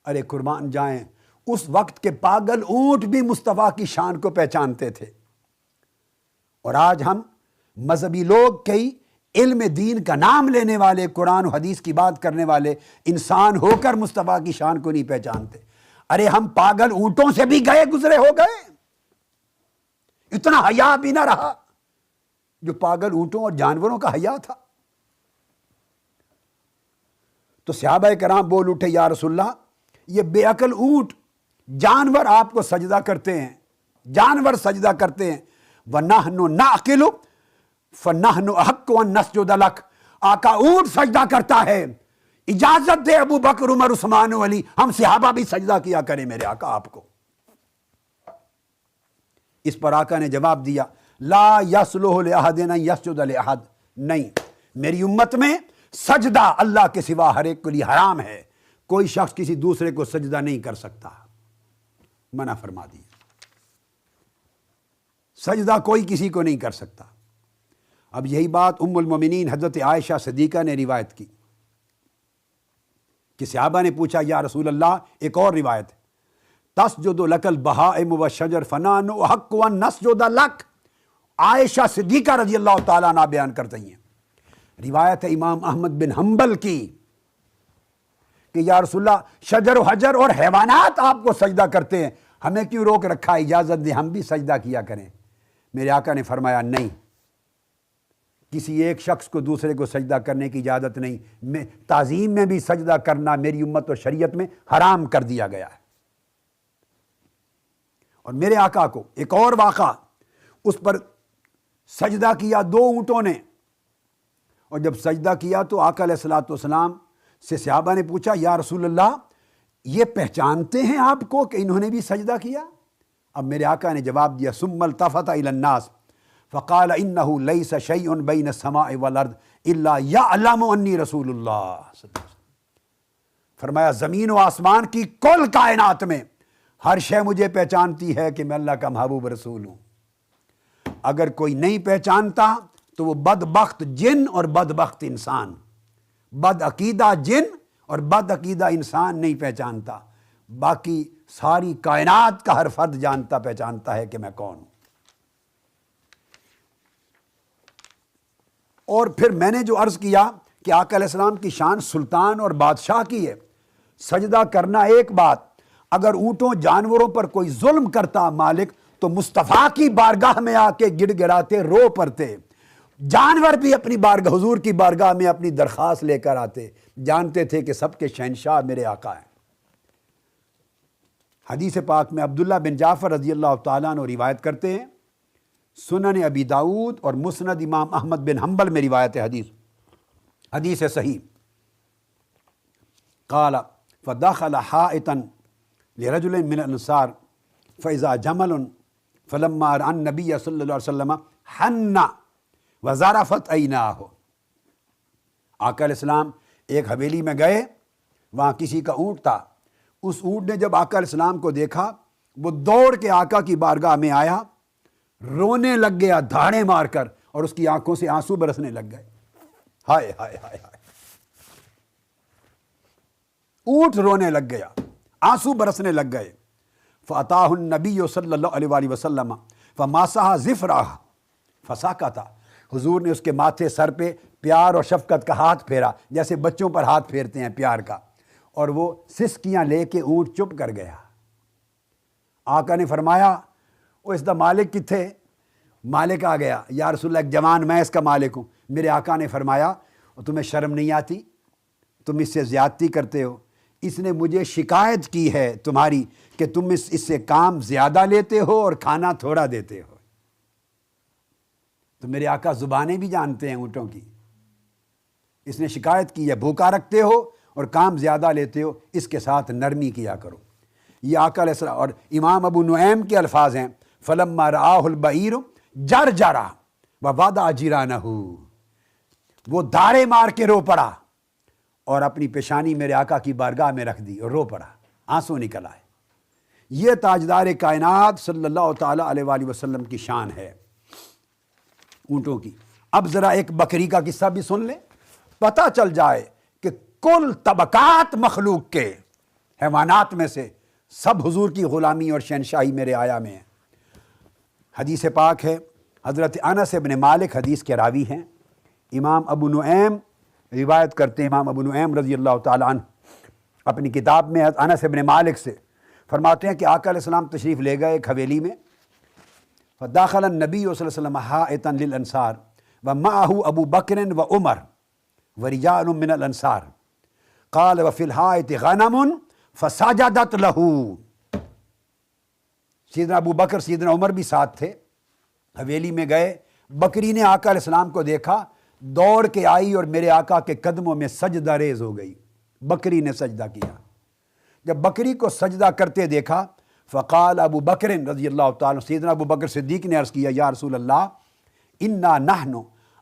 ارے قربان جائیں, اس وقت کے پاگل اونٹ بھی مصطفیٰ کی شان کو پہچانتے تھے. اور آج ہم مذہبی لوگ کئی علم دین کا نام لینے والے, قرآن و حدیث کی بات کرنے والے انسان ہو کر مصطفیٰ کی شان کو نہیں پہچانتے. ارے ہم پاگل اونٹوں سے بھی گئے گزرے ہو گئے, اتنا حیا بھی نہ رہا جو پاگل اونٹوں اور جانوروں کا حیا تھا. تو صحابہ کرام بول اٹھے یا رسول اللہ یہ بے عقل اونٹ, جانور آپ کو سجدہ کرتے ہیں, جانور سجدہ کرتے ہیں. وَنَحْنُ نَعْقِلُ فَنَحْنُ أَحَقُّ أَن نَّسْجُدَ لَكَ. آقا اونٹ سجدہ کرتا ہے, اجازت دے ابو بکر عمر عثمان و علی, ہم صحابہ بھی سجدہ کیا کریں میرے آقا آپ کو. اس پر آقا نے جواب دیا لا یصلح لأحد ان یسجد لأحد. نہیں, میری امت میں سجدہ اللہ کے سوا ہر ایک کے لیے حرام ہے. کوئی شخص کسی دوسرے کو سجدہ نہیں کر سکتا, منع فرما دی. سجدہ کوئی کسی کو نہیں کر سکتا. اب یہی بات ام المومنین حضرت عائشہ صدیقہ نے روایت کی کہ صحابہ نے پوچھا یا رسول اللہ, ایک اور روایت ہے تسجد لک البہائم والشجر فنحن احق ان نسجد لک. عائشہ صدیقہ رضی اللہ تعالیٰ عنہ بیان کرتی ہیں, روایت ہے امام احمد بن حنبل کی کہ یا رسول اللہ شجر و حجر اور حیوانات آپ کو سجدہ کرتے ہیں, ہمیں کیوں روک رکھا, اجازت دیں ہم بھی سجدہ کیا کریں. میرے آقا نے فرمایا نہیں, کسی ایک شخص کو دوسرے کو سجدہ کرنے کی اجازت نہیں. میں تعظیم میں بھی سجدہ کرنا میری امت اور شریعت میں حرام کر دیا گیا ہے. اور میرے آقا کو ایک اور واقعہ, اس پر سجدہ کیا دو اونٹوں نے, اور جب سجدہ کیا تو آقا علیہ الصلوۃ والسلام سے صحابہ نے پوچھا یا رسول اللہ یہ پہچانتے ہیں آپ کو کہ انہوں نے بھی سجدہ کیا؟ اب میرے آقا نے جواب دیا ثم التفت الى الناس فقال انه ليس شيء بين السماء والارض الا يعلم اني رسول اللہ. فرمایا زمین و آسمان کی کل کائنات میں ہر شے مجھے پہچانتی ہے کہ میں اللہ کا محبوب رسول ہوں. اگر کوئی نہیں پہچانتا تو وہ بدبخت جن اور بدبخت انسان، بد عقیدہ جن اور بد عقیدہ انسان نہیں پہچانتا، باقی ساری کائنات کا ہر فرد جانتا پہچانتا ہے کہ میں کون ہوں. اور پھر میں نے جو عرض کیا کہ آقا علیہ السلام کی شان سلطان اور بادشاہ کی ہے. سجدہ کرنا ایک بات، اگر اونٹوں جانوروں پر کوئی ظلم کرتا مالک تو مصطفیٰ کی بارگاہ میں آ کے گڑ گڑاتے رو پڑتے. جانور بھی اپنی بارگاہ، حضور کی بارگاہ میں اپنی درخواست لے کر آتے، جانتے تھے کہ سب کے شہنشاہ میرے آقا ہیں. حدیث پاک میں عبداللہ بن جعفر رضی اللہ تعالیٰ عنہ روایت کرتے ہیں، سنن ابی داؤد اور مسند امام احمد بن حنبل میں روایت ہے، حدیث صحیح. قال فدخل حائطا لرجل من الانصار فاذا جمل فلما رأى النبي صلی اللہ علیہ وسلم حن وزرفت عیناہ. آقا علیہ السلام ایک حویلی میں گئے، وہاں کسی کا اونٹ تھا. اس اونٹ نے جب آقا علیہ السلام کو دیکھا، وہ دوڑ کے آقا کی بارگاہ میں آیا، رونے لگ گیا دھاڑے مار کر، اور اس کی آنکھوں سے آنسو برسنے لگ گئے. ہائے ہائے ہائے ہائے، اونٹ رونے لگ گیا، آنسو برسنے لگ گئے. فَأَتَاهُ النَّبِيُّ صلی اللہ علیہ وآلہ وسلم فَمَاسَحَ ظِفْرَهُ فَسَكَتَ. حضور نے اس کے ماتھے سر پہ پیار اور شفقت کا ہاتھ پھیرا، جیسے بچوں پر ہاتھ پھیرتے ہیں پیار کا، اور وہ سسکیاں لے کے اونٹ چپ کر گیا. آقا نے فرمایا وہ اس دا مالک کتھے؟ مالک آ گیا. یا رسول اللہ ایک جوان میں اس کا مالک ہوں. میرے آقا نے فرمایا تمہیں شرم نہیں آتی؟ تم اس سے زیادتی کرتے ہو. اس نے مجھے شکایت کی ہے تمہاری کہ تم اس سے کام زیادہ لیتے ہو اور کھانا تھوڑا دیتے ہو. تو میرے آقا زبانیں بھی جانتے ہیں اونٹوں کی. اس نے شکایت کی ہے بھوکا رکھتے ہو اور کام زیادہ لیتے ہو، اس کے ساتھ نرمی کیا کرو. یہ آقا علیہ السلام. اور امام ابو نعیم کے الفاظ ہیں فلما رآہ البعیر جرجرا ووضع جرانہ. وہ دھاڑے مار کے رو پڑا اور اپنی پیشانی میرے آقا کی بارگاہ میں رکھ دی اور رو پڑا، آنسو نکل آئے. یہ تاجدار کائنات صلی اللہ تعالیٰ علیہ وآلہ وسلم کی شان ہے اونٹوں کی. اب ذرا ایک بکری کا قصہ بھی سن لیں، پتہ چل جائے کہ کل طبقات مخلوق کے حیوانات میں سے سب حضور کی غلامی اور شہنشاہی میرے آیا میں ہیں. حدیث پاک ہے، حضرت انس بن مالک حدیث کے راوی ہیں. امام ابو نعیم روایت کرتے ہیں، امام ابو نعیم رضی اللہ تعالیٰ عنہ اپنی کتاب میں انس بن مالک سے فرماتے ہیں کہ آقا علیہ السلام تشریف لے گئے ایک حویلی میں. فداخل النبی صلی اللہ علیہ وسلم حائطا للانصار ومعه ابو بکر وعمر ورجال من الانصار قال وفي الحائط غنم فسجدت له. سیدنا ابو بکر سیدنا عمر بھی ساتھ تھے. حویلی میں گئے، بکری نے آقا علیہ السلام کو دیکھا، دوڑ کے آئی اور میرے آقا کے قدموں میں سجدہ ریز ہو گئی. بکری نے سجدہ کیا. جب بکری کو سجدہ کرتے دیکھا فقال ابو بکر رضی اللہ تعالیٰ، سیدنا ابو بکر صدیق نے عرض کیا یا رسول اللہ انا نحن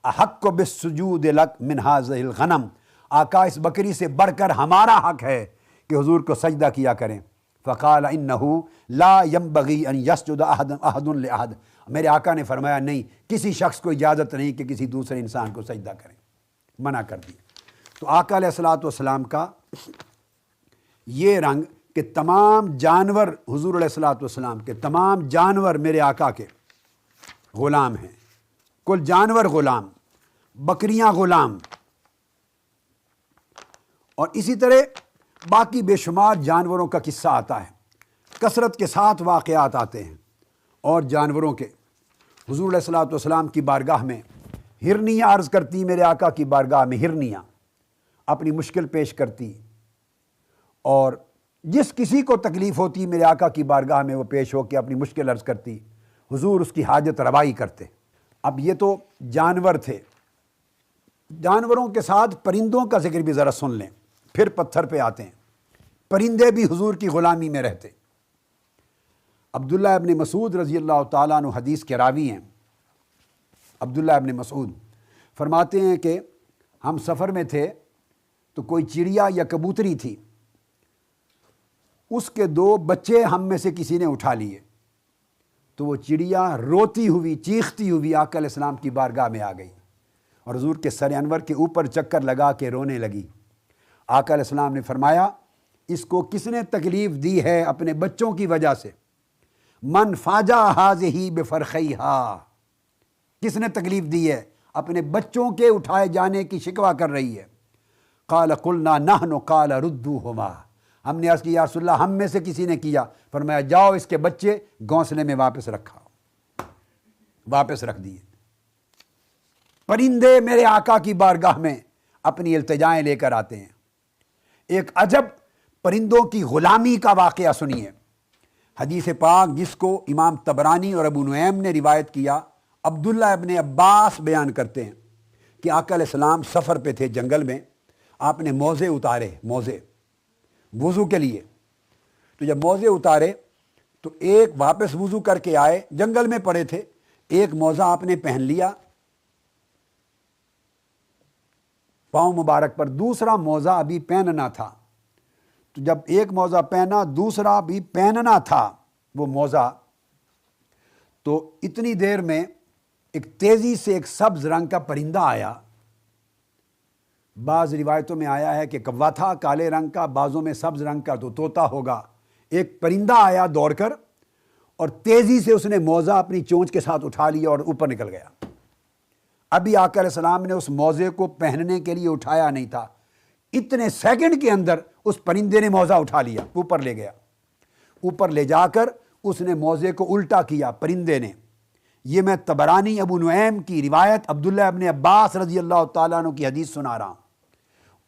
احق بالسجود لک من هذه الغنم. آقا اس بکری سے بڑھ کر ہمارا حق ہے کہ حضور کو سجدہ کیا کریں. فقال انه لا ينبغي ان يسجد احد لاحد. میرے آقا نے فرمایا نہیں، کسی شخص کو اجازت نہیں کہ کسی دوسرے انسان کو سجدہ کریں، منع کر دیا. تو آقا علیہ الصلوۃ والسلام کا یہ رنگ کہ تمام جانور حضور علیہ الصلوۃ والسلام کے تمام جانور میرے آقا کے غلام ہیں. کل جانور غلام، بکریاں غلام، اور اسی طرح باقی بے شمار جانوروں کا قصہ آتا ہے. کثرت کے ساتھ واقعات آتے ہیں اور جانوروں کے. حضور علیہ الصلوۃ والسلام کی بارگاہ میں ہرنیاں عرض کرتی، میرے آقا کی بارگاہ میں ہرنیاں اپنی مشکل پیش کرتی، اور جس کسی کو تکلیف ہوتی میرے آقا کی بارگاہ میں وہ پیش ہو کے اپنی مشکل عرض کرتی، حضور اس کی حاجت روائی کرتے. اب یہ تو جانور تھے. جانوروں کے ساتھ پرندوں کا ذکر بھی ذرا سن لیں، پھر پتھر پہ آتے ہیں. پرندے بھی حضور کی غلامی میں رہتے. عبداللہ ابن مسعود رضی اللہ تعالیٰ عنہ حدیث کے راوی ہیں. عبداللہ ابن مسعود فرماتے ہیں کہ ہم سفر میں تھے تو کوئی چڑیا یا کبوتری تھی، اس کے 2 بچے ہم میں سے کسی نے اٹھا لیے، تو وہ چڑیا روتی ہوئی چیختی ہوئی آقا علیہ السلام کی بارگاہ میں آ گئی اور حضور کے سر انور کے اوپر چکر لگا کے رونے لگی۔ آقا علیہ السلام نے فرمایا اس کو کس نے تکلیف دی ہے اپنے بچوں کی وجہ سے؟ من فاجا ہاذہ بفرخیہا، کس نے تکلیف دی ہے؟ اپنے بچوں کے اٹھائے جانے کی شکوہ کر رہی ہے۔ قال قلنا نحن قال ردوہما، ہم نے عرض کی یا رسول اللہ ہم میں سے کسی نے کیا، فرمایا جاؤ اس کے بچے گھونسلے میں واپس رکھا، واپس رکھ دیے۔ پرندے میرے آقا کی بارگاہ میں اپنی التجائیں لے کر آتے ہیں۔ ایک عجب پرندوں کی غلامی کا واقعہ سنیے۔ حدیث پاک جس کو امام طبرانی اور ابو نعیم نے روایت کیا، عبداللہ ابن عباس بیان کرتے ہیں کہ آقا علیہ السلام سفر پہ تھے جنگل میں، آپ نے موزے اتارے، موزے وضو کے لیے، تو جب موزے اتارے تو ایک واپس وضو کر کے آئے، جنگل میں پڑے تھے، ایک موزہ آپ نے پہن لیا پاؤں مبارک پر، دوسرا موزہ ابھی پہننا تھا، تو جب ایک موزہ پہنا دوسرا بھی پہننا تھا وہ موزہ، تو اتنی دیر میں ایک تیزی سے ایک سبز رنگ کا پرندہ آیا، بعض روایتوں میں آیا ہے کہ کوا تھا کالے رنگ کا، بعضوں میں سبز رنگ کا، تو طوطا ہوگا۔ ایک پرندہ آیا دوڑ کر اور تیزی سے اس نے موزہ اپنی چونچ کے ساتھ اٹھا لیا اور اوپر نکل گیا۔ ابھی آقا علیہ السلام نے اس موزے کو پہننے کے لیے اٹھایا نہیں تھا، اتنے سیکنڈ کے اندر اس پرندے نے موزہ اٹھا لیا، اوپر لے گیا، اوپر لے جا کر اس نے موزے کو الٹا کیا پرندے نے۔ یہ میں طبرانی ابو نعیم کی روایت عبداللہ ابن عباس رضی اللہ تعالیٰ عنہ کی حدیث سنا رہا ہوں۔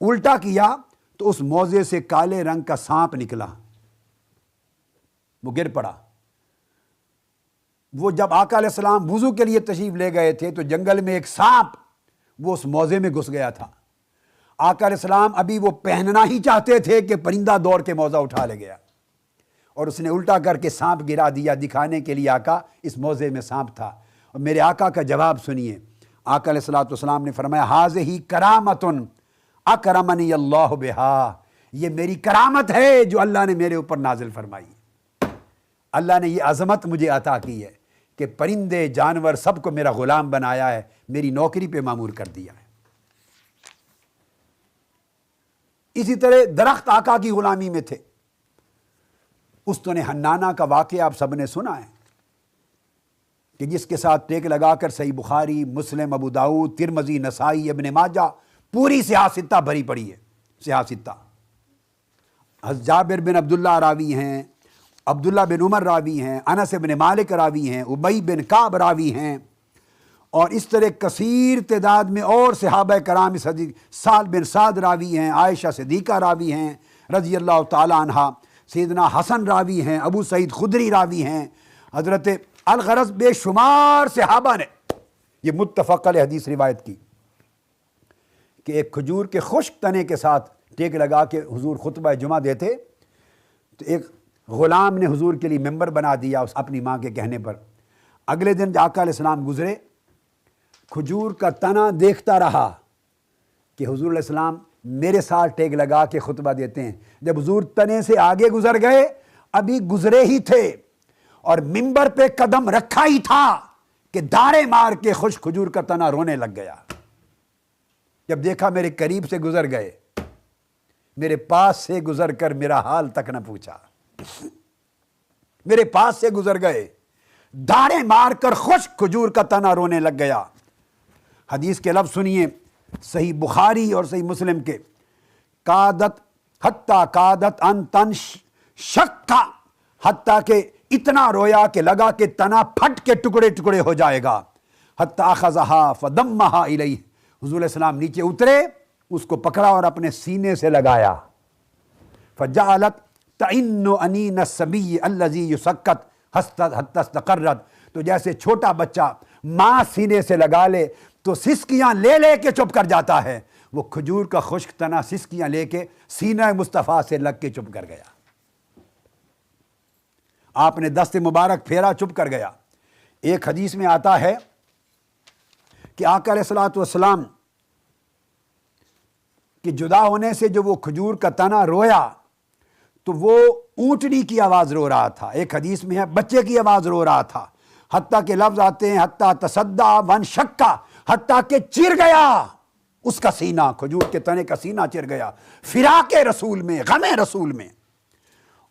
الٹا کیا تو اس موزے سے کالے رنگ کا سانپ نکلا، وہ گر پڑا۔ وہ جب آقا علیہ السلام وضو کے لیے تشریف لے گئے تھے تو جنگل میں ایک سانپ وہ اس موزے میں گھس گیا تھا۔ آقا علیہ السلام ابھی وہ پہننا ہی چاہتے تھے کہ پرندہ دوڑ کے موزہ اٹھا لے گیا اور اس نے الٹا کر کے سانپ گرا دیا، دکھانے کے لیے آقا اس موزے میں سانپ تھا۔ اور میرے آقا کا جواب سنیے، آقا علیہ السلام نے فرمایا ہٰذہ کرامۃ اکرمنی اللہ بہا، یہ میری کرامت ہے جو اللہ نے میرے اوپر نازل فرمائی۔ اللہ نے یہ عظمت مجھے عطا کی ہے کہ پرندے جانور سب کو میرا غلام بنایا ہے، میری نوکری پہ مامور کر دیا ہے۔ اسی طرح درخت آقا کی غلامی میں تھے۔ استن حنانہ کا واقعہ آپ سب نے سنا ہے کہ جس کے ساتھ ٹیک لگا کر صحیح بخاری، مسلم، ابو داؤد، ترمذی، نسائی، ابن ماجہ، پوری سیاہ ستہ بھری پڑی ہے۔ سیاہ ستہ جابر بن عبداللہ راوی ہیں، عبداللہ بن عمر راوی ہیں، انس بن مالک راوی ہیں، ابی بن کعب راوی ہیں، اور اس طرح کثیر تعداد میں اور صحابہ کرام اس حدیث، سعد بن سعد راوی ہیں، عائشہ صدیقہ راوی ہیں رضی اللہ تعالی عنہا، سیدنا حسن راوی ہیں، ابو سعید خدری راوی ہیں، حضرت الغرض بے شمار صحابہ نے یہ متفق علیہ حدیث روایت کی کہ ایک کھجور کے خشک تنے کے ساتھ ٹیک لگا کے حضور خطبہ جمعہ دیتے تو ایک غلام نے حضور کے لیے ممبر بنا دیا اپنی ماں کے کہنے پر۔ اگلے دن آقا علیہ السلام گزرے، کھجور کا تنا دیکھتا رہا کہ حضور علیہ السلام میرے ساتھ ٹیک لگا کے خطبہ دیتے ہیں۔ جب حضور تنے سے آگے گزر گئے، ابھی گزرے ہی تھے اور ممبر پہ قدم رکھا ہی تھا کہ دارے مار کے خشک کھجور کا تنا رونے لگ گیا۔ جب دیکھا میرے قریب سے گزر گئے، میرے پاس سے گزر کر میرا حال تک نہ پوچھا، میرے پاس سے گزر گئے، داڑے مار کر خشک کھجور کا تنا رونے لگ گیا۔ حدیث کے لفظ سنیے، صحیح بخاری اور صحیح مسلم کے، کادت حتیٰ کادت ان تنشقا، حتیٰ کہ اتنا رویا کہ لگا کہ تنا پھٹ کے ٹکڑے ٹکڑے ہو جائے گا۔ حتیٰ اخذہا فضمہا الیہ، حضور علیہ السلام نیچے اترے، اس کو پکڑا اور اپنے سینے سے لگایا۔ فجعلت تعن انین الصبی الذی یسکت حتی استقرت، تو جیسے چھوٹا بچہ ماں سینے سے لگا لے تو سسکیاں لے لے کے چپ کر جاتا ہے، وہ کھجور کا خشک تنا سسکیاں لے کے سینہ مصطفیٰ سے لگ کے چپ کر گیا۔ آپ نے دست مبارک پھیرا، چپ کر گیا۔ ایک حدیث میں آتا ہے کہ آقا علیہ السلام کہ جدا ہونے سے جو وہ کھجور کا تنا رویا تو وہ اونٹنی کی آواز رو رہا تھا، ایک حدیث میں ہے بچے کی آواز رو رہا تھا، حتیٰ کہ لفظ آتے ہیں حتیٰ تصدع ون شکا، حتیٰ کہ چر گیا اس کا سینہ، کھجور کے تنے کا سینہ چر گیا فراق رسول میں، غم رسول میں۔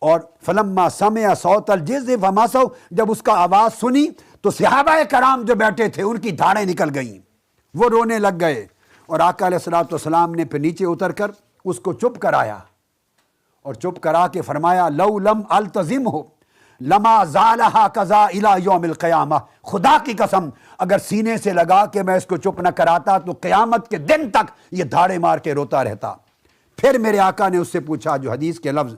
اور فلما سمع صوت الجز ومسوا، جب اس کا آواز سنی تو صحابہ کرام جو بیٹھے تھے ان کی دھاڑیں نکل گئیں، وہ رونے لگ گئے، اور آقا علیہ الصلوۃ والسلام نے پھر نیچے اتر کر اس کو چپ کرایا، اور چپ کرا کے فرمایا لو لم التزمہ لما زالہا قضا الی یوم القیامہ، خدا کی قسم اگر سینے سے لگا کے میں اس کو چپ نہ کراتا تو قیامت کے دن تک یہ دھاڑے مار کے روتا رہتا۔ پھر میرے آقا نے اس سے پوچھا، جو حدیث کے لفظ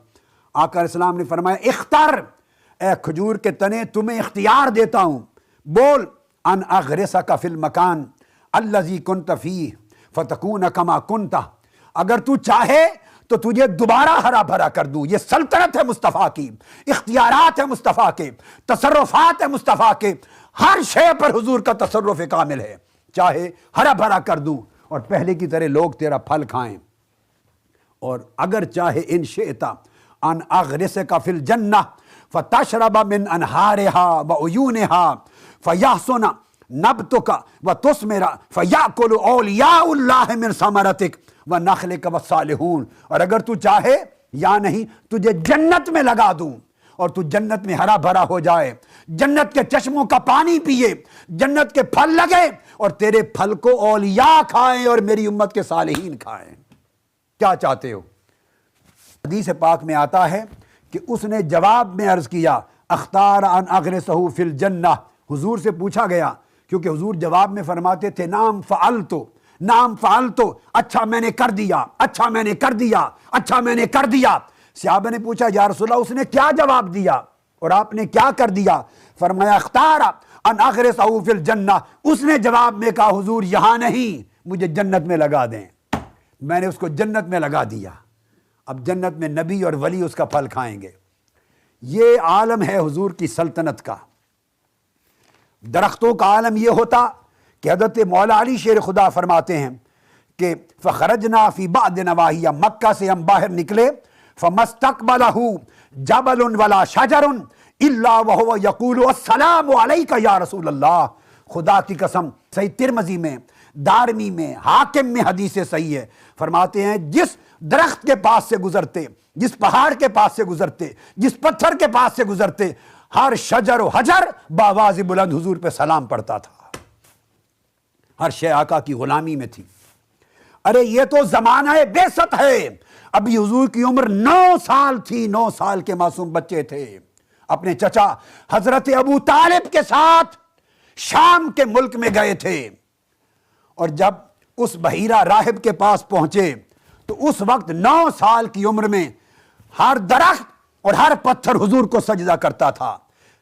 آقا علیہ السلام نے فرمایا اختر، اے کھجور کے تنے تمہیں اختیار دیتا ہوں، بول ان اغرسک فی المکان الذی کنت فیہ فتکون کما کنت، اگر تو چاہے تو تجھے دوبارہ ہرا بھرا کر دوں۔ یہ سلطنت ہے مصطفیٰ کی، اختیارات ہے مصطفیٰ کے، تصرفات ہے مصطفیٰ کے، ہر شے پر حضور کا تصرف کامل ہے، چاہے ہرا بھرا کر دوں اور پہلے کی طرح لوگ تیرا پھل کھائیں، اور اگر چاہے ان شئت ان اغرسک فی الجنہ فتشرب من انہارها وعیونها فیحسن نبتک وتثمر فیأکل اولیاء اللہ من ثمرتک ونخلک والصالحون، اور اگر تو چاہے یا نہیں تجھے جنت میں لگا دوں اور تو جنت میں ہرا بھرا ہو جائے، جنت کے چشموں کا پانی پیے، جنت کے پھل لگے اور تیرے پھل کو اولیاء کھائیں اور میری امت کے صالحین کھائیں۔ کیا چاہتے ہو؟ حدیث پاک میں آتا ہے کہ اس نے جواب میں عرض کیا اختار ان اغرسہ فی الجنہ، حضور سے پوچھا گیا، کیونکہ حضور جواب میں فرماتے تھے نعم فعلتو، نعم فعلتو، اچھا میں نے کر دیا، اچھا میں نے کر دیا، اچھا میں نے کر دیا۔ صحابہ نے پوچھا یا رسول اللہ اس نے کیا جواب دیا اور آپ نے کیا کر دیا؟ فرمایا اختار ان اغرسہ فی الجنہ، اس نے جواب میں کہا حضور یہاں نہیں، مجھے جنت میں لگا دیں، میں نے اس کو جنت میں لگا دیا، اب جنت میں نبی اور ولی اس کا پھل کھائیں گے۔ یہ عالم ہے حضور کی سلطنت کا۔ درختوں کا عالم یہ ہوتا کہ حضرت مولا علی شیر خدا فرماتے ہیں کہ فخرجنا فی بعض نواحی، مکہ سے ہم باہر نکلے، فمستقبلہ جبل ولا شجر الا وهو یقول السلام علیک یا رسول اللہ۔ خدا کی قسم، صحیح ترمذی میں، دارمی میں، حاکم میں حدیث صحیح ہے، فرماتے ہیں جس درخت کے پاس سے گزرتے، جس پہاڑ کے پاس سے گزرتے، جس پتھر کے پاس سے گزرتے، ہر شجر و حجر بآواز بلند حضور پہ سلام پڑھتا تھا، ہر شے آقا کی غلامی میں تھی۔ ارے یہ تو زمانہ بعثت ہے، ابھی حضور کی عمر 9 سال تھی، 9 سال کے معصوم بچے تھے، اپنے چچا حضرت ابو طالب کے ساتھ شام کے ملک میں گئے تھے، اور جب اس بحیرہ راہب کے پاس پہنچے تو اس وقت 9 سال کی عمر میں ہر درخت اور ہر پتھر حضور کو سجدہ کرتا تھا۔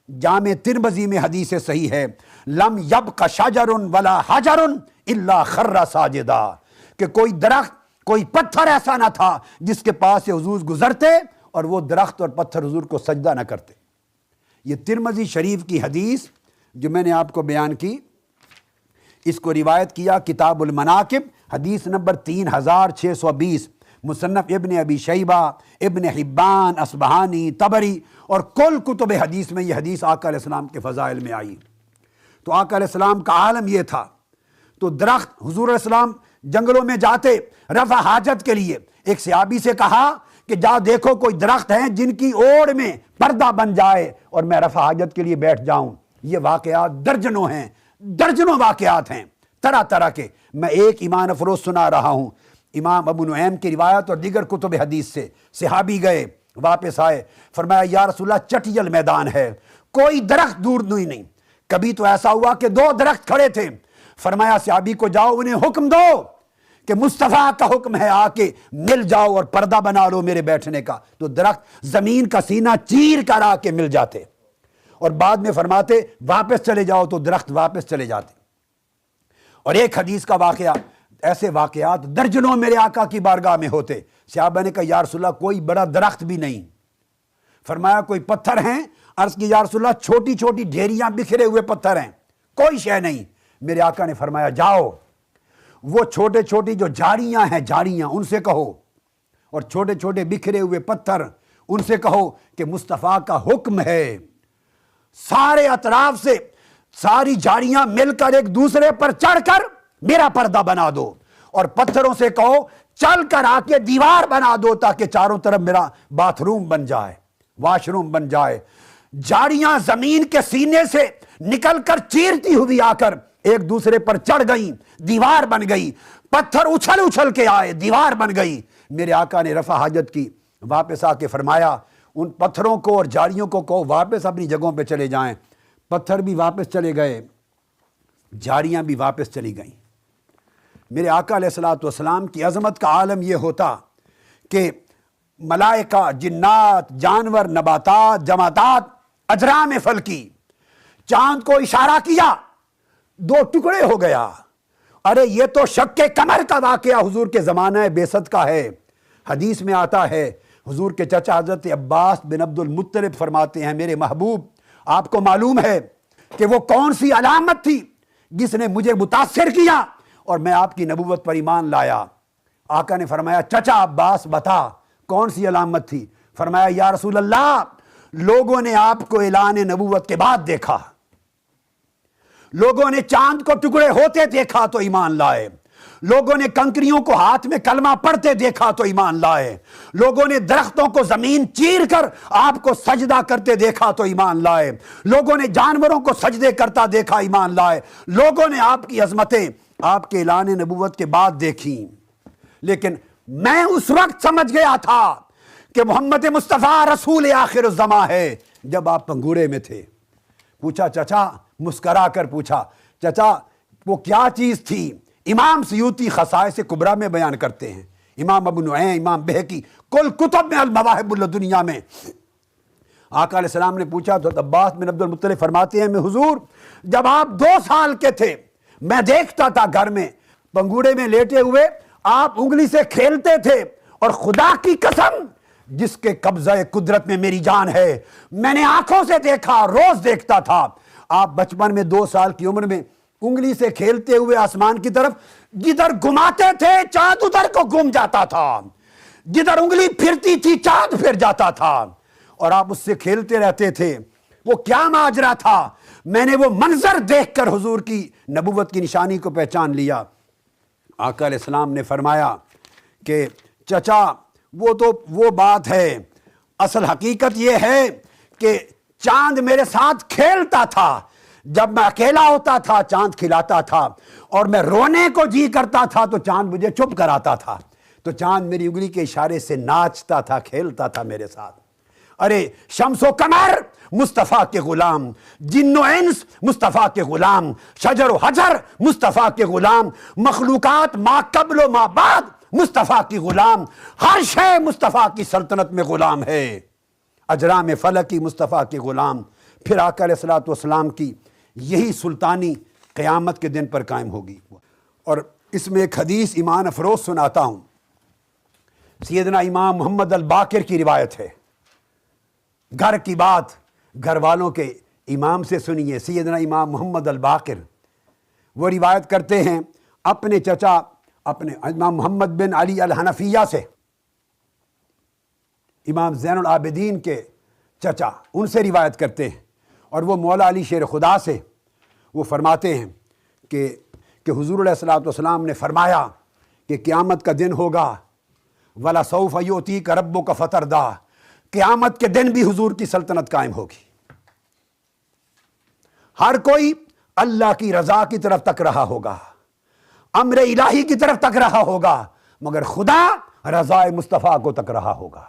جامع ترمذی میں حدیث صحیح ہے لم یبق شجر ولا حجر الا خر ساجدا، کہ کوئی درخت کوئی پتھر ایسا نہ تھا جس کے پاس سے حضور گزرتے اور وہ درخت اور پتھر حضور کو سجدہ نہ کرتے۔ یہ ترمذی شریف کی حدیث جو میں نے آپ کو بیان کی، اس کو روایت کیا کتاب المناقب حدیث نمبر 3620، مصنف ابن ابی شیبہ، ابن حبان، اصبہانی، طبری اور کل کتب حدیث میں یہ حدیث آقا علیہ السلام کے فضائل میں آئی۔ تو آقا علیہ السلام کا عالم یہ تھا۔ تو درخت، حضور علیہ السلام جنگلوں میں جاتے رفع حاجت کے لیے، ایک صحابی سے کہا کہ جا دیکھو کوئی درخت ہیں جن کی اوڑ میں پردہ بن جائے اور میں رفع حاجت کے لیے بیٹھ جاؤں۔ یہ واقعات درجنوں ہیں، درجنوں واقعات ہیں طرح طرح کے، میں ایک ایمان افروز سنا رہا ہوں۔ امام ابو نعیم کی روایت اور دیگر کتب حدیث سے صحابی گئے، واپس آئے، فرمایا یا رسول اللہ چٹیل میدان ہے، کوئی درخت دور نہیں۔ کبھی تو ایسا ہوا کہ 2 درخت کھڑے تھے، فرمایا صحابی کو جاؤ انہیں حکم دو کہ مصطفیٰ کا حکم ہے آ کے مل جاؤ اور پردہ بنا لو میرے بیٹھنے کا۔ تو درخت زمین کا سینہ چیر کر آ کے مل جاتے، اور بعد میں فرماتے واپس چلے جاؤ تو درخت واپس چلے جاتے۔ اور ایک حدیث کا واقعہ، ایسے واقعات درجنوں میرے آقا کی بارگاہ میں ہوتے۔ صحابہ نے کہا یا رسول اللہ کوئی بڑا درخت بھی نہیں۔ فرمایا کوئی پتھر ہیں؟ عرض کی یا رسول اللہ چھوٹی چھوٹی ڈھیریاں بکھرے ہوئے پتھر ہیں، کوئی شے نہیں۔ میرے آقا نے فرمایا جاؤ وہ چھوٹے چھوٹی جو جھاڑیاں ہیں، جھاڑیاں ان سے کہو، اور چھوٹے چھوٹے بکھرے ہوئے پتھر ان سے کہو کہ مصطفیٰ کا حکم ہے سارے اطراف سے ساری جھاڑیاں مل کر ایک دوسرے پر چڑھ کر میرا پردہ بنا دو، اور پتھروں سے کہو چل کر آ کے دیوار بنا دو تاکہ چاروں طرف میرا باتھ روم بن جائے، واش روم بن جائے۔ جھاڑیاں زمین کے سینے سے نکل کر چیرتی ہوئی آ کر ایک دوسرے پر چڑھ گئیں، دیوار بن گئی، پتھر اچھل اچھل کے آئے، دیوار بن گئی۔ میرے آقا نے رفع حاجت کی، واپس آ کے فرمایا ان پتھروں کو اور جھاڑیوں کو کہو واپس اپنی جگہوں پہ چلے جائیں۔ پتھر بھی واپس چلے گئے، جھاڑیاں بھی واپس چلی گئیں۔ میرے آقا علیہ الصلوۃ والسلام کی عظمت کا عالم یہ ہوتا کہ ملائکہ، جنات، جانور، نباتات، جمادات، اجرام فلکی، چاند کو اشارہ کیا، دو ٹکڑے ہو گیا۔ ارے یہ تو شق کمر کا واقعہ حضور کے زمانہ بعثت کا ہے۔ حدیث میں آتا ہے حضور کے چچا حضرت عباس بن عبد المطلب فرماتے ہیں میرے محبوب آپ کو معلوم ہے کہ وہ کون سی علامت تھی جس نے مجھے متاثر کیا اور میں آپ کی نبوت پر ایمان لایا؟ آقا نے فرمایا چچا عباس بتا کون سی علامت تھی؟ فرمایا یا رسول اللہ لوگوں نے آپ کو اعلان نبوت کے بعد دیکھا، لوگوں نے چاند کو ٹکڑے ہوتے دیکھا تو ایمان لائے، لوگوں نے کنکریوں کو ہاتھ میں کلمہ پڑھتے دیکھا تو ایمان لائے، لوگوں نے درختوں کو زمین چیر کر آپ کو سجدہ کرتے دیکھا تو ایمان لائے، لوگوں نے جانوروں کو سجدے کرتا دیکھا ایمان لائے، لوگوں نے آپ کی عظمتیں آپ کے اعلان نبوت کے بعد دیکھی۔ لیکن میں اس وقت سمجھ گیا تھا کہ محمد مصطفیٰ رسول آخر الزماں ہے جب آپ پنگوڑے میں تھے۔ پوچھا چچا، مسکرا کر پوچھا چچا وہ کیا چیز تھی؟ امام سیوطی خصائص کبریٰ میں بیان کرتے ہیں، امام ابو نعیم، امام بہقی، کل کتب میں المواہب الدنیا میں۔ آقا علیہ السلام نے پوچھا تو عباس بن عبد المطلب فرماتے ہیں میں حضور جب آپ 2 سال کے تھے میں دیکھتا تھا گھر میں پنگوڑے میں لیٹے ہوئے آپ انگلی سے کھیلتے تھے، اور خدا کی قسم جس کے قبضہ قدرت میں میری جان ہے میں نے آنکھوں سے دیکھا، روز دیکھتا تھا آپ بچپن میں 2 سال کی عمر میں انگلی سے کھیلتے ہوئے آسمان کی طرف جدھر گھماتے تھے چاند ادھر کو گھوم جاتا تھا، جدھر انگلی پھرتی تھی چاند پھر جاتا تھا، اور آپ اس سے کھیلتے رہتے تھے۔ وہ کیا ماجرا تھا؟ میں نے وہ منظر دیکھ کر حضور کی نبوت کی نشانی کو پہچان لیا۔ آقا علیہ السلام نے فرمایا کہ چچا وہ بات ہے، اصل حقیقت یہ ہے کہ چاند میرے ساتھ کھیلتا تھا، جب میں اکیلا ہوتا تھا چاند کھلاتا تھا، اور میں رونے کو جی کرتا تھا تو چاند مجھے چپ کراتا تھا، تو چاند میری انگلی کے اشارے سے ناچتا تھا، کھیلتا تھا میرے ساتھ۔ ارے شمس و قمر مصطفیٰ کے غلام، جن و انس مصطفیٰ کے غلام، شجر و حجر مصطفیٰ کے غلام، مخلوقات ما قبل و ما بعد مصطفیٰ کی غلام، ہر شے مصطفیٰ کی سلطنت میں غلام ہے، اجرام فلکی مصطفیٰ کے غلام۔ پھر آقا علیہ الصلوۃ والسلام کی یہی سلطانی قیامت کے دن پر قائم ہوگی۔ اور اس میں ایک حدیث ایمان افروز سناتا ہوں، سیدنا امام محمد الباقر کی روایت ہے۔ گھر کی بات گھر والوں کے امام سے سنیے، سیدنا امام محمد الباقر وہ روایت کرتے ہیں اپنے چچا اپنے امام محمد بن علی الحنفیہ سے، امام زین العابدین کے چچا، ان سے روایت کرتے ہیں، اور وہ مولا علی شیر خدا سے وہ فرماتے ہیں کہ حضور علیہ الصلوۃ والسلام نے فرمایا کہ قیامت کا دن ہوگا، وَلَسَوْفَ يُؤْتِيكَ رَبُّكَ فَتَرْضَىٰ، قیامت کے دن بھی حضور کی سلطنت قائم ہوگی، ہر کوئی اللہ کی رضا کی طرف تک رہا ہوگا، امر الہی کی طرف تک رہا ہوگا، مگر خدا رضا مصطفیٰ کو تک رہا ہوگا۔